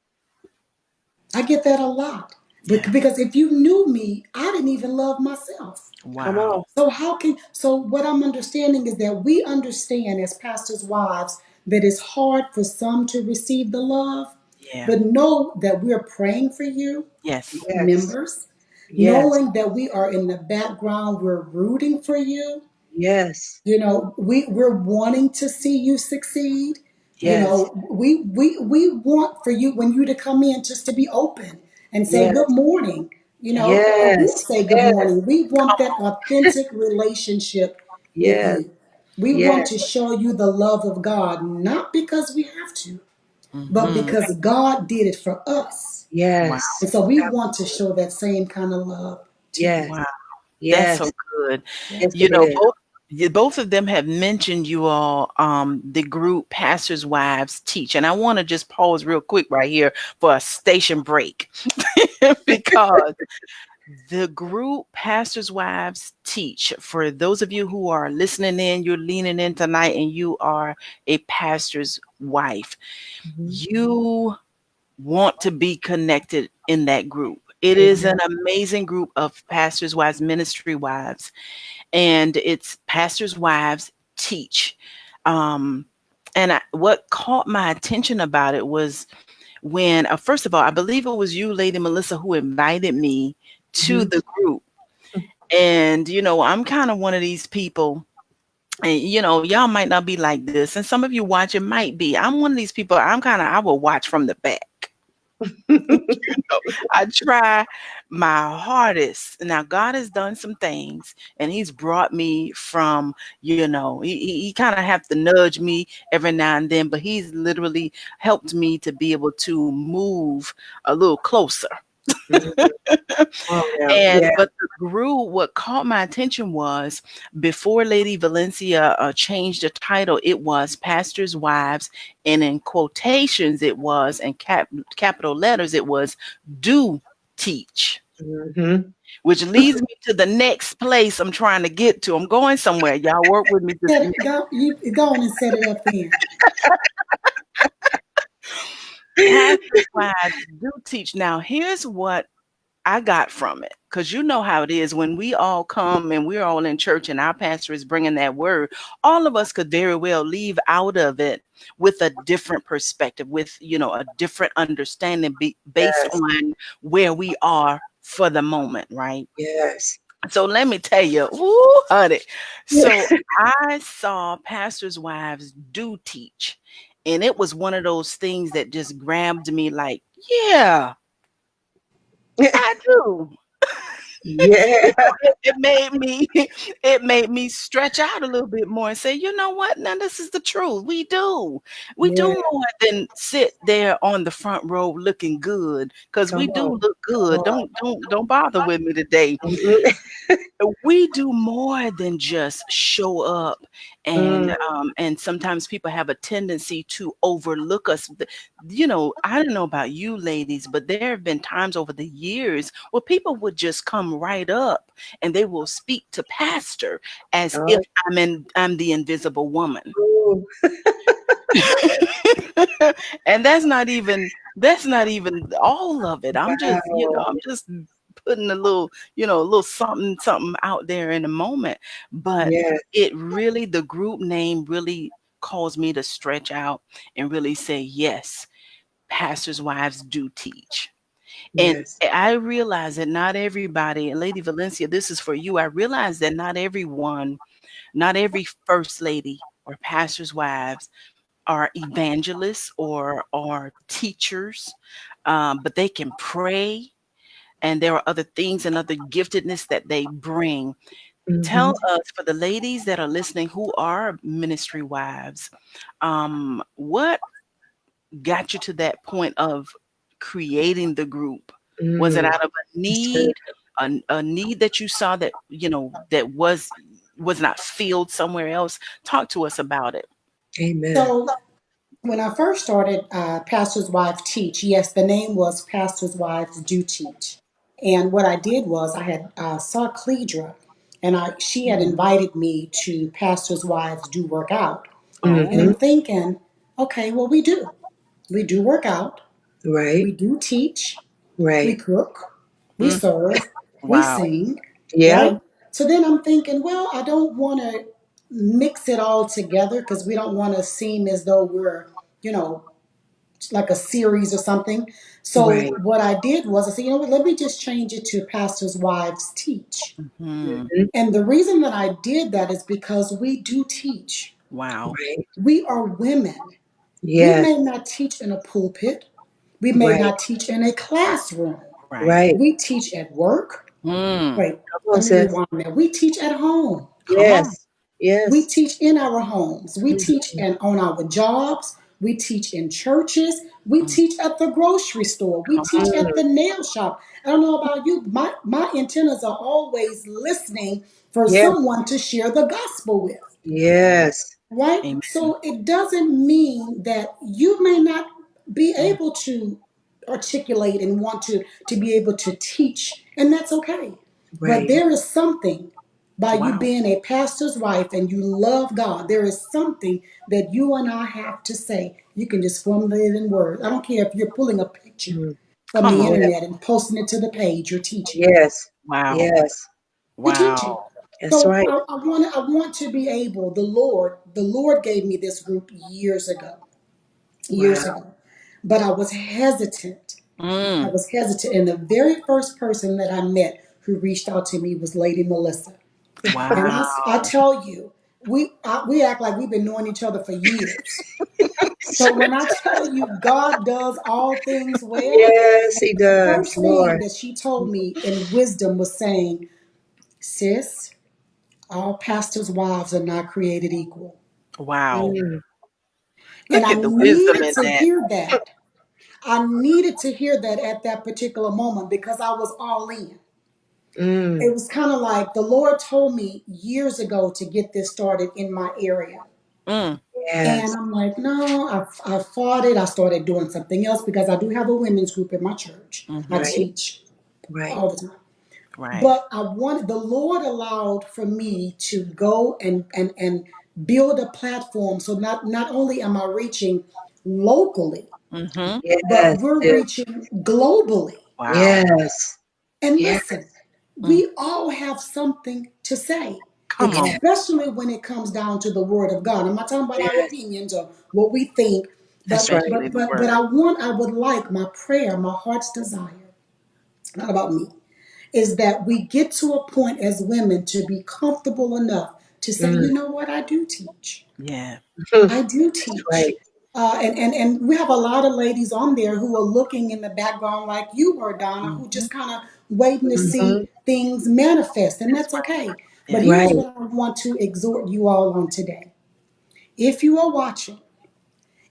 I get that a lot. yeah. Because if you knew me, I didn't even love myself. come Wow. on. So what I'm understanding is that we understand as pastors' wives that it's hard for some to receive the love, Yeah. but know that we're praying for you, Yes. Yes. members, Yes. knowing that we are in the background, we're rooting for you. Yes. You know, we're wanting to see you succeed. You Yes. Yes. know, we want for you when you to come in just to be open and say Yes. good morning. You know, or we Yes. say good Yes. morning. We want Come that authentic relationship with Yes. you. We want Yes. to show you the love of God, not because we have to, on. but Hmm. because God did it for us. Wow. Yes. And so we want to Absolutely. show that same kind of love to you. Yes. Wow. That's Yes. so good. Yes, You it know, is. both of them have mentioned you all the group Pastors Wives Teach. And I want to just pause real quick right here for a station break because the group Pastors Wives Teach, for those of you who are listening in, you're leaning in tonight and you are a pastor's wife, Mhm. you want to be connected in that group. It is Amen. an amazing group of pastors' wives, ministry wives, and it's pastors' wives teach. Um, what caught my attention about it was when, first of all, I believe it was you, Lady Melissa, who invited me to Mhm. the group. And, I'm kind of one of these people, and, y'all might not be like this. And some of you watching might be. I'm one of these people, I will watch from the back. know, I try my hardest. Now, God has done some things and He's brought me from, He kind of have to nudge me every now and then, but He's literally helped me to be able to move a little closer. Mhm. Oh, yeah. And Yeah. but the group, what caught my attention was before Lady Valencia changed the title, it was Pastors' Wives, and in quotations, it was in capital letters, it was do teach, Mhm. which leads me to the next place I'm trying to get to. I'm going somewhere. Y'all work with me this Go on and set it up then. Pastors' Wives do teach. Now, here's what I got from it, because you know how it is when we all come and we're all in church and our pastor is bringing that word. All of us could very well leave out of it with a different perspective, with a different understanding based Yes. on where we are for the moment, right? Yes. So let me tell you, ooh, honey. Yeah. So I saw pastors' wives do teach, and it was one of those things that just grabbed me like, yeah, I do. Yeah. It made me it made me stretch out a little bit more and say, you know what? Now this is the truth. We do Yeah. more than sit there on the front row looking good, because we Come do on. look Come good. on. Don't bother with me today. Mhm. We do more than just show up, Mm. and sometimes people have a tendency to overlook us. I don't know about you ladies, but there have been times over the years where people would just come right up and they will speak to pastor as if Oh, I'm the invisible woman. ooh. And that's not even all of it. I'm just, Wow. I'm just putting a little, a little something something out there in a moment. But Yes. it really, the group name really caused me to stretch out and really say, yes, pastors' wives do teach. And Yes. I realize that not everybody, and Lady Valencia, this is for you. I realize that not everyone, not every first lady or pastors' wives are evangelists or teachers, but they can pray, and there are other things and other giftedness that they bring. Hmm. Tell us, for the ladies that are listening who are ministry wives, what got you to that point of creating the group? Was it Mm. out of a That's good. need, a need that you saw that that was not filled somewhere else? Talk to us about it. Amen. So when I first started Pastor's Wives Teach, yes, the name was Pastor's Wives Do Teach. And what I did was I had saw Cledra, and she had Mm. invited me to Pastor's Wives Do Work Out. And Hmm. I'm thinking, okay, well, we do. We do work out. Right. We do teach. We Right. cook. We Mm. serve. We Wow. sing, Yeah. right? So then I'm thinking, well, I don't want to mix it all together because we don't want to seem as though we're, you know, like a series or something. So Right. what I did was I said, you know what, let me just change it to Pastors' Wives Teach. Hmm. Hmm. And the reason that I did that is because we do teach. Wow. Right. We are women. We Yes. may not teach in a pulpit. We may Right. not teach in a classroom. Right. Right. We teach at work. Mm. Wait, Come on, let me sis. rewind that. We teach at home. Come on. Yes. We Yes. teach in our homes. We teach Mhm. on our jobs. We teach in churches. We Mm. teach at the grocery store. We Come teach on. at Mm. the nail shop. I don't know about you. My antennas are always listening for Yes. someone to share the gospel with. Yes. Right? Amen. So it doesn't mean that you may not be Mm. able to articulate and want to be able to teach, and that's okay. But Right. there is something by you Wow. being a pastor's wife and you love God, there is something that you and I have to say. You can just formulate it in words. I don't care if you're pulling a picture Mm. from Come the on. Yes. internet and posting it to the page, you're teaching. Yes. Wow. Yes. You're teaching. Wow. That's So right. I want to be able, the Lord gave me this group years Wow. ago. But I was hesitant. I Mm. was hesitant. And the very first person that I met who reached out to me was Lady Melissa. And I Wow. tell you, we act like we've been knowing each other for years. So when I tell you God does all things well, Yes, he does, first thing Lord. that she told me in wisdom was saying, sis, all pastors' wives are not created equal. Wow. Mm. And Look I at the wisdom needed in to that. hear that. I needed to hear that at that particular moment because I was all in. Mm. It was kind of like the Lord told me years ago to get this started in my area. Mm. And Yes. I'm like, no, I fought it. I started doing something else because I do have a women's group in my church. I Mm-hmm. Right. teach Right. all the time. Right. But the Lord allowed for me to go and build a platform. So not only am I reaching locally, Mm-hmm. but Yes. we're Yes. reaching globally. Wow. Yes. And Yes. listen, Mm. we all have something to say, Come on. Yes. especially when it comes down to the word of God. I'm not talking about our Yes. opinions or what we think, That's but right. Especially but the but but word. I would like my prayer, my heart's desire, not about me, is that we get to a point as women to be comfortable enough to say, Mm. you know what, I do teach. Yeah. I do That's right. teach. And we have a lot of ladies on there who are looking in the background like you were, Donna, who Mm-hmm. just kind of waiting to Hmm. see things manifest, and That's that's right. okay. But Yeah. here's Right. what I want to exhort you all on today. If you are watching,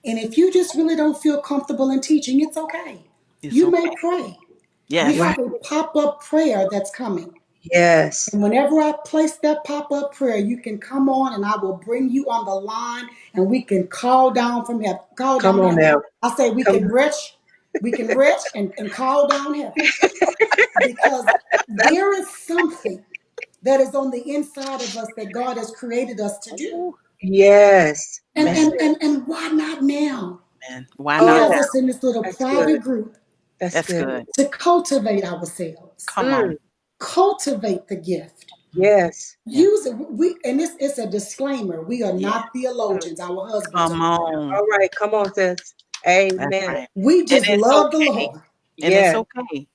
and if you just really don't feel comfortable in teaching, it's okay. It's You may okay. pray. We Yes. Right. have a pop up prayer that's coming. Yes. And whenever I place that pop up prayer, you can come on and I will bring you on the line and we can call down from heaven. Call Come down on heaven. now. I say Come. we can retch and call down heaven because there is something that is on the inside of us that God has created us to do. Ooh. Yes. And That's Man, and it. and and why not now? man. Why He not has Oh, now? us in this little that's good. private group That's That's good. good. to cultivate ourselves, Come on. Mm, cultivate the gift. Mm, yes. yeah. Use it. And it's a disclaimer. We are Yeah. not Mm. theologians. Our husbands Come are. on. All right. Come on, sis. That's Amen. right. We And just it's love the okay. Lord. And it's Yes. okay.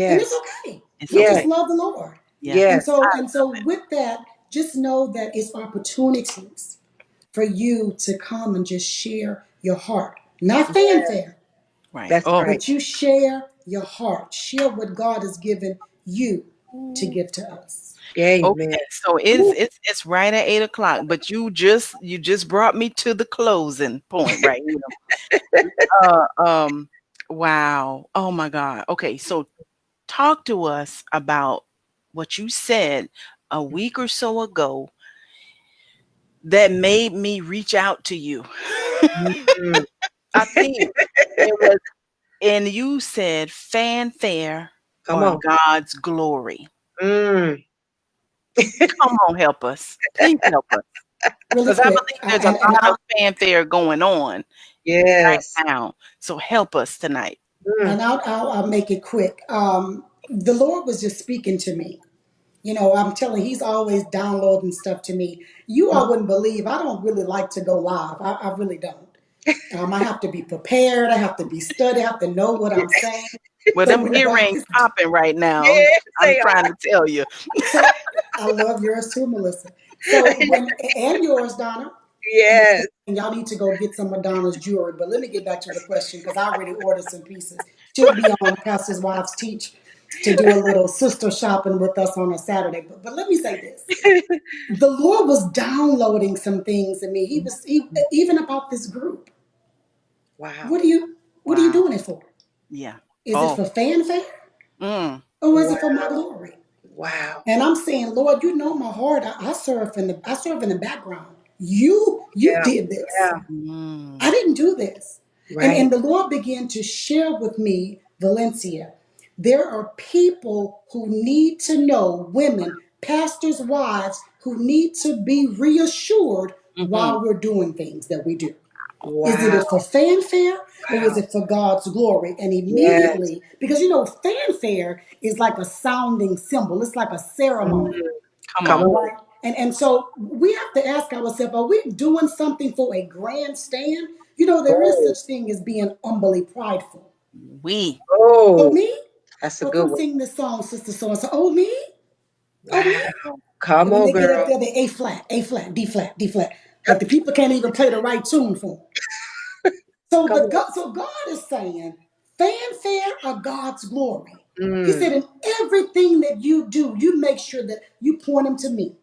And it's Yes. okay. It's We Yes. just okay. love the Lord. Yeah. And Yes. so and so with that, just know that it's opportunities for you to come and just share your heart. Not Yes. fanfare, Right. That's Oh. right. but you share your heart. Share what God has given you to give to us. Amen. Okay. So it's Woo. it's right at 8 o'clock, but you just brought me to the closing point right here. Uh, wow. Oh my God. Okay. So talk to us about what you said a week or so ago that made me reach out to you. Mm, I think it was, and you said fanfare come or on. God's glory. Mm, Come on, help us. Please help us. Really Because I quick. believe there's a And lot of fanfare going on right yes. now. So help us tonight. Mm, I'll make it quick. The Lord was just speaking to me. You know, I'm telling He's always downloading stuff to me. You mm. all wouldn't believe I don't really like to go live. I really don't. I have to be prepared. I have to be studied. I have to know what I'm saying. Well, So them when God earrings is, popping right now. Yes, I'm they trying are. to tell you. so I love yours too, Melissa. So when and yours, Donna. Yes. And y'all need to go get some of Donna's jewelry. But let me get back to the question because I already ordered some pieces. She'll be on Pastor's Wives Teach to do a little sister shopping with us on a Saturday. But let me say this. The Lord was downloading some things in me. Even about this group. Wow. What are you Wow. doing it for? Yeah. Is it Oh. for fanfare Mm. or is Wow. it for my glory? Wow. And I'm saying, Lord, you know my heart. I serve in the background. You Yeah. did this. Yeah. I Mm. didn't do this. And Right. and the Lord began to share with me, Valencia, there are people who need to know, women, pastors' wives, who need to be reassured Hmm. while we're doing things that we do. Is Wow. it for fanfare or is Wow. it for God's glory? And Yes. immediately, because fanfare is like a sounding cymbal, it's like a Mm, ceremony, Come come on. on. right? And so we have to ask ourselves, are we doing something for a grandstand? There is Oh. such thing as being humbly prideful. We. Oh, Oh. me? That's a Oh, good come one. sing this song, Sister So and so. Oh, me? Oh, me? Wow. Come And when on, they get up girl. there, they A flat, A flat, D flat, D flat. But the people can't even play the right tune for them. So, Come but on. God is saying, fanfare are God's glory. He Mm, said, in everything that you do, you make sure that you point them to me.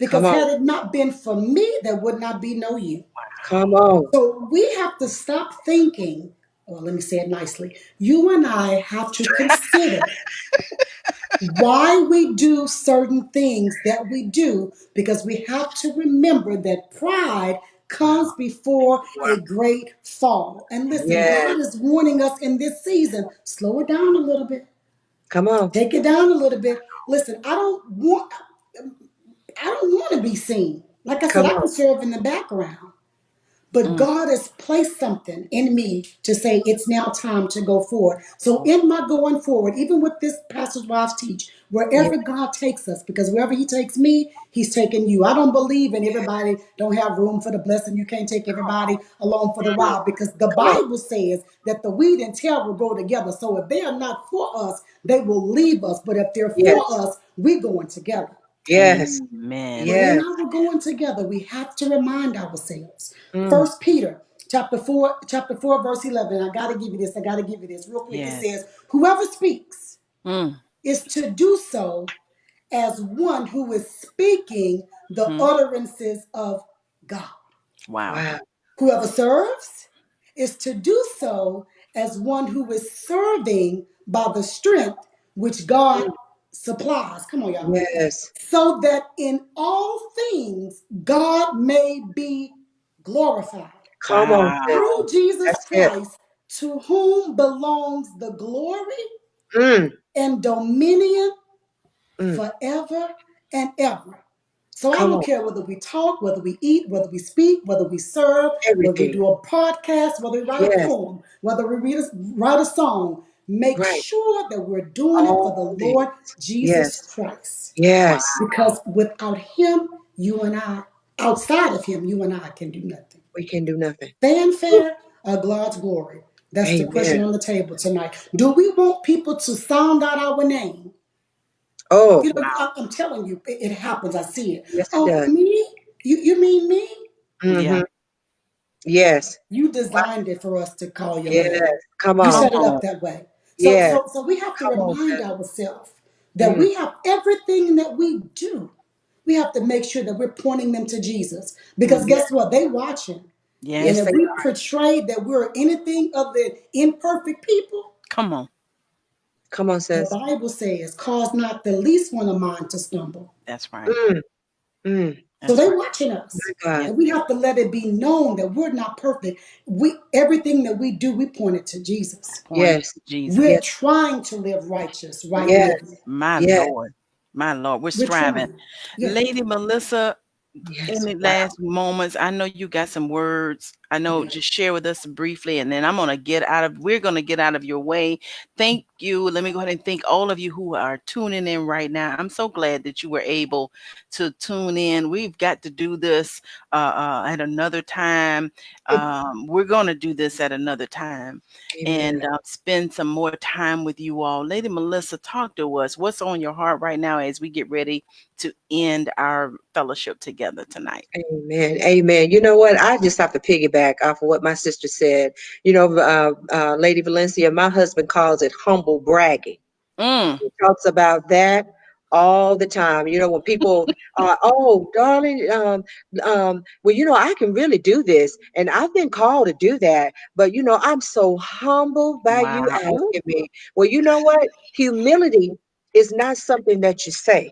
come Because on. had it not been for me, there would not be no you. Come on. So we have to stop thinking, or let me say it nicely, you and I have to consider why we do certain things that we do, because we have to remember that pride comes before Wow. a great fall. And listen, Yes. God is warning us in this season, slow it down a little bit, Come on. take it down a little bit. Listen, I don't want to be seen. Like I said, Come I on. can serve in the background. But Mm. God has placed something in me to say it's now time to go forward. So in my going forward, even with this Pastor's Wives Teach, Yeah. wherever God takes us, because wherever He takes me, He's taking you. I don't believe in everybody don't have room for the blessing. You can't take everybody along for the Mm, ride, because the come on. Bible says that the wheat and tare will grow together. So if they are not for us, they will leave us. But if they're for Yes. us, we're going together. Yes. Amen. But in Yes. our going together, we have to remind ourselves. Mm, First Peter chapter 4, verse 11. And I gotta give you this. I gotta give you this real quick. It Yes. says, whoever speaks Mm. is to do so as one who is speaking the Hmm. utterances of God. Wow. wow. Whoever serves is to do so as one who is serving by the strength which God Mm, supplies. Come on, y'all. yes. So that in all things God may be glorified Come on, sis. through Wow. Jesus That's it. Christ, to whom belongs the glory Mm, and dominion mm. forever and ever. So I Come don't on. care whether we talk, whether we eat, whether we speak, whether we serve, whether we Everything. do a podcast, whether we write a Yes. poem, whether we write a song. Make Right. sure that we're doing it for the All things. Lord Jesus Yes. Christ. Yes. Because without Him, you and I, outside of Him, you and I can do nothing. We can do nothing. Whew. Fanfare or God's glory? That's the Amen. question on the table tonight. Do we want people to sound out our name? Oh, You know, I'm telling you, it happens. I see it. yes, it Oh, does. me? You mean me? Yeah. Mm-hmm. Yes. You Wow. designed it for us to call your Yes. name. Come You on. Come set it up on. that way. So, Yes. so, so we have to Come on, remind sis. ourselves that Mm. we have everything that we do. We have to make sure that we're pointing them to Jesus. Because Mm. Yes. guess what? They watching. And Yes, Yes. if they we are. portray that we're anything other than imperfect people, Come on. Come on, the sis. Bible says, cause not the least one of mine to stumble. That's right. Mm. Mm. So That's they're right. watching My us. God. Yeah. And we have to let it be known that we're not perfect. We everything that we do, we point it to Jesus. Pointed Yes. to Jesus. We're Yes. trying to live righteous, right Yes. living. My Yes. Lord. My Lord. We're We're striving. trying. Yeah. Lady Melissa, in Yes. the Wow. last moments, I know you got some words. I know, Yeah. just share with us briefly, and then we're gonna get out of your way. Thank you. Let me go ahead and thank all of you who are tuning in right now. I'm so glad that you were able to tune in. We've got to do this at another time. We're gonna do this at another time Amen. and spend some more time with you all. Lady Melissa, talk to us. What's on your heart right now as we get ready to end our fellowship together tonight? Amen. Amen. You know what? I just have to piggyback off of what my sister said. Lady Valencia, my husband calls it humble bragging. Mm, He talks about that all the time. You know, when people are, oh, darling, well, I can really do this. And I've been called to do that. But, I'm so humbled by you wow. Ooh, asking me. Well, you know what? Humility is not something that you say.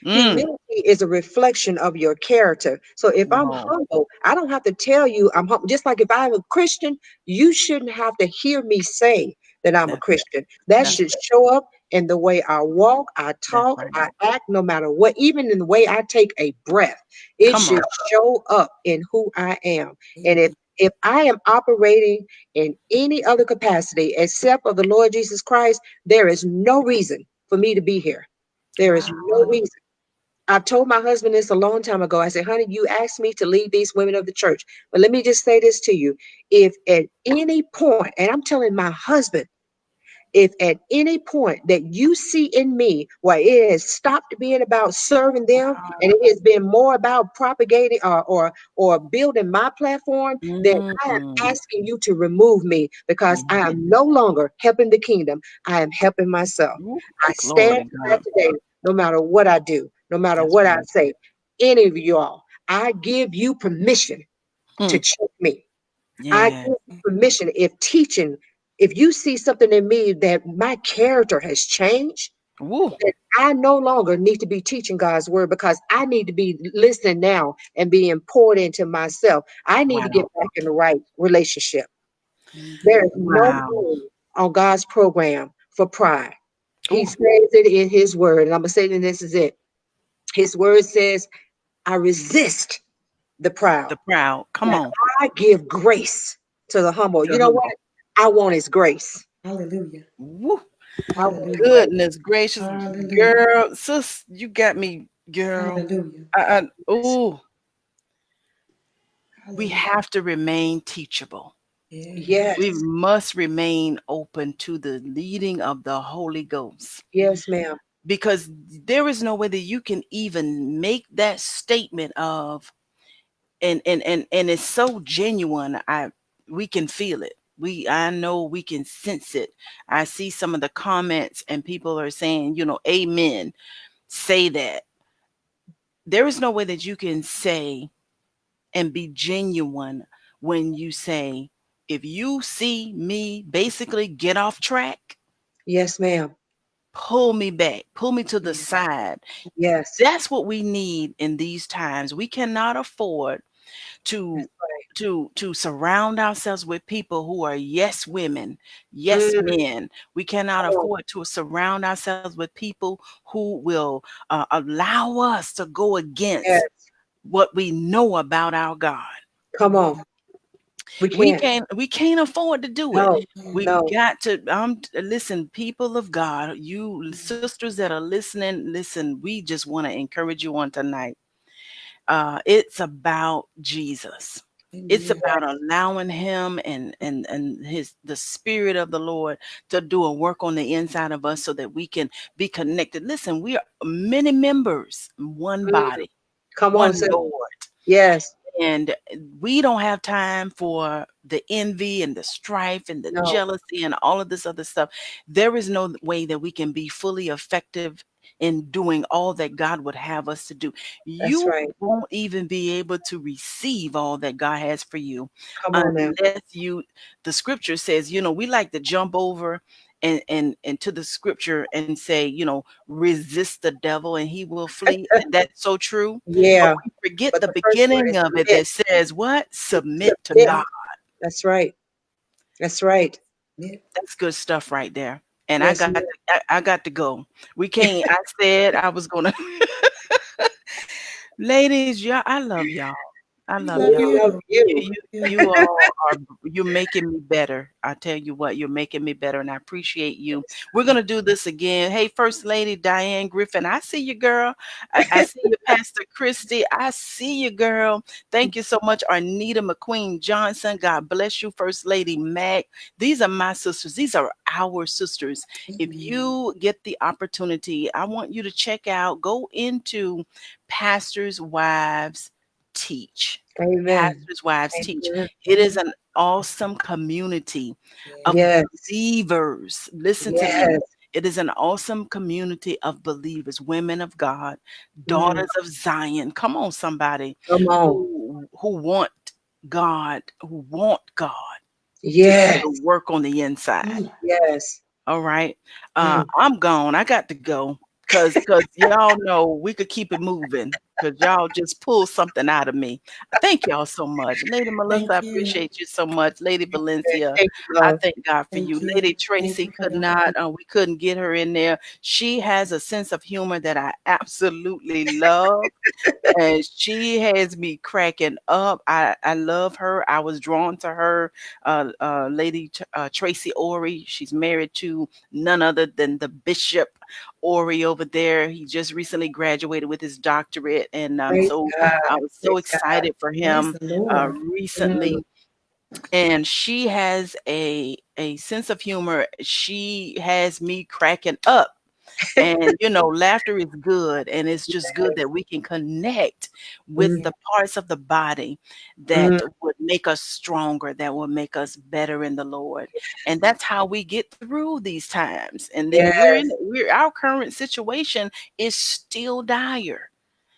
mm, Humility is a reflection of your character. So if I'm no, humble, I don't have to tell you I'm humble. Just like if I'm a Christian, you shouldn't have to hear me say that I'm a that, Christian. That that's should show up in the way I walk, I that's talk, right. I act, no matter what, even in the way I take a breath. It Come should on. show up in who I am. And if Amen. if I am operating in any other capacity except of the Lord Jesus Christ, there is no reason for me to be here. There is no Wow. reason. I've told my husband this a long time ago. I said, honey, you asked me to lead these women of the church. But let me just say this to you. If at any point, and I'm telling my husband, if at any point that you see in me where it has stopped being about serving them and it has been more about propagating or building my platform, then I am Mm-mm. asking you to remove me because I Yeah. am no longer helping the kingdom. I am helping myself. Ooh, I glory stand to for that God. today, no matter what I do, no matter That's what I right. say. Any of y'all, I give you permission to Mm, check me. I yeah. give you permission if you see something in me that my character has changed, Woo. then I no longer need to be teaching God's word because I need to be listening now and being poured into myself. I need to get Wow. back in the right relationship. There is Amen. no Wow. room on God's program for pride. He Ooh, says it in his word, and I'm gonna say that this is it. His word says, I resist the proud. the proud. Come And on. I give grace to the humble. To You know what? humble. I want his grace. Hallelujah. Woo. I want his Hallelujah. grace. Goodness gracious, Hallelujah. girl, sis, you got me, girl. Hallelujah. Oh, we Hallelujah. have to remain teachable. We Yes. Yes. must remain open to the leading of the Holy Ghost Yes, ma'am. because there is no way that you can even make that statement of and it's so genuine. We can feel it. I know we can sense it. I see some of the comments and people are saying, amen. Say that. There is no way that you can say and be genuine when you say, if you see me basically get off track, Yes, ma'am. pull me back, pull me to the Yeah. side. Yes. That's what we need in these times. We cannot afford That's to right. to surround ourselves with people who are yes women, yes Mm, men. We cannot come on. afford to surround ourselves with people who will allow us to go Yes. against what we know about our God. Come on. We can't. We can't afford to do it. No, We no. got to listen, people of God, you sisters that are listening, listen, we just want to encourage you on tonight. It's about Jesus. It's Amen. about allowing him and his the spirit of the Lord to do a work on the inside of us so that we can be connected. Listen, we are many members, one Mm, body, come on, one sis. Lord. Yes. And we don't have time for the envy and the strife and the No, jealousy and all of this other stuff. There is no way that we can be fully effective in doing all that God would have us to do. that's You right. won't even be able to receive all that God has for you Come on now. unless the scripture says, we like to jump over and to the scripture and say, resist the devil and he will flee. That's so true. But Yeah. we forget But the the first word beginning is of it submit. that says what? Submit to Submit. God. That's right. That's right. That's good stuff right there. And Yes, I got to go. We can't. I said I was gonna. Ladies, y'all, I love y'all. I We love love we y'all. love you. you. You all are you're making me better. I tell you what, you're making me better, and I appreciate you. We're gonna do this again. Hey, First Lady Diane Griffin, I see you, girl. I see you, Pastor Christy. I see you, girl. Thank you so much, Arnita McQueen Johnson. God bless you, First Lady Mac. These are my sisters. These are our sisters. If Amen. you get the opportunity, I want you to check out, go into Pastors' Wives Teach. Amen. Pastors' Wives Teach. Amen. It is an awesome community of Yeah. Yes. believers. Listen to me. Yes. It is an awesome community of believers, women of God, Mm, daughters of Zion. Come on, somebody come on. who want God to do Yes. the work on the inside. Mm. Yes. All right. Mm. I'm gone. I got to go because y'all know we could keep it moving because y'all just pull something out of me. Thank y'all so much. Lady Melissa, Thank I you. appreciate you so much. Lady Valencia, Thank you, I love. thank God for you. Thank you. Lady Thank Tracy you for the we couldn't get her in there. She has a sense of humor that I absolutely love and she has me cracking up. I love her. I was drawn to her. Tracy Ori. She's married to none other than the Bishop Ori over there. He just recently graduated with his doctorate, and Praise so God. I was so Praise God. excited for praise him the Lord. Mm. recently. And she has a sense of humor. She has me cracking up. And laughter is good, and it's just good that we can connect with Mm. Yeah. the parts of the body Mm. that would make us stronger, that will make us better in the Lord. And that's how we get through these times. And then Yes. our current situation is still dire.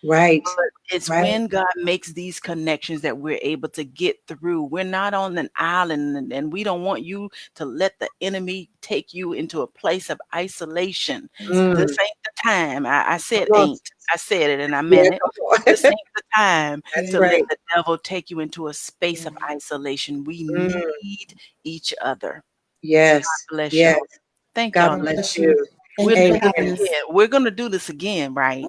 Right. But it's Right. when God makes these connections that we're able to get through. We're not on an island, and we don't want you to let the enemy take you into a place of isolation. Praise Mm. This ain't the time. I said Come on. ain't. I said it and I Yeah, meant it. come on. This ain't the time That's to yeah. let right. the devil take you into a space of Yeah. isolation. We Mm. need each other. Yes. Bless Yes. y'all. Thank God y'all, God bless ladies. bless you. you. Thank We'll you do for this having Amen. us. again. We're gonna do this again, right?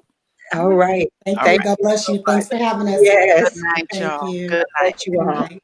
All right. Thank All you. Thank right. God you bless so you. much. Thanks for having us. Good Yes. night, Thank y'all. you. Good God night. bless you Good all. night.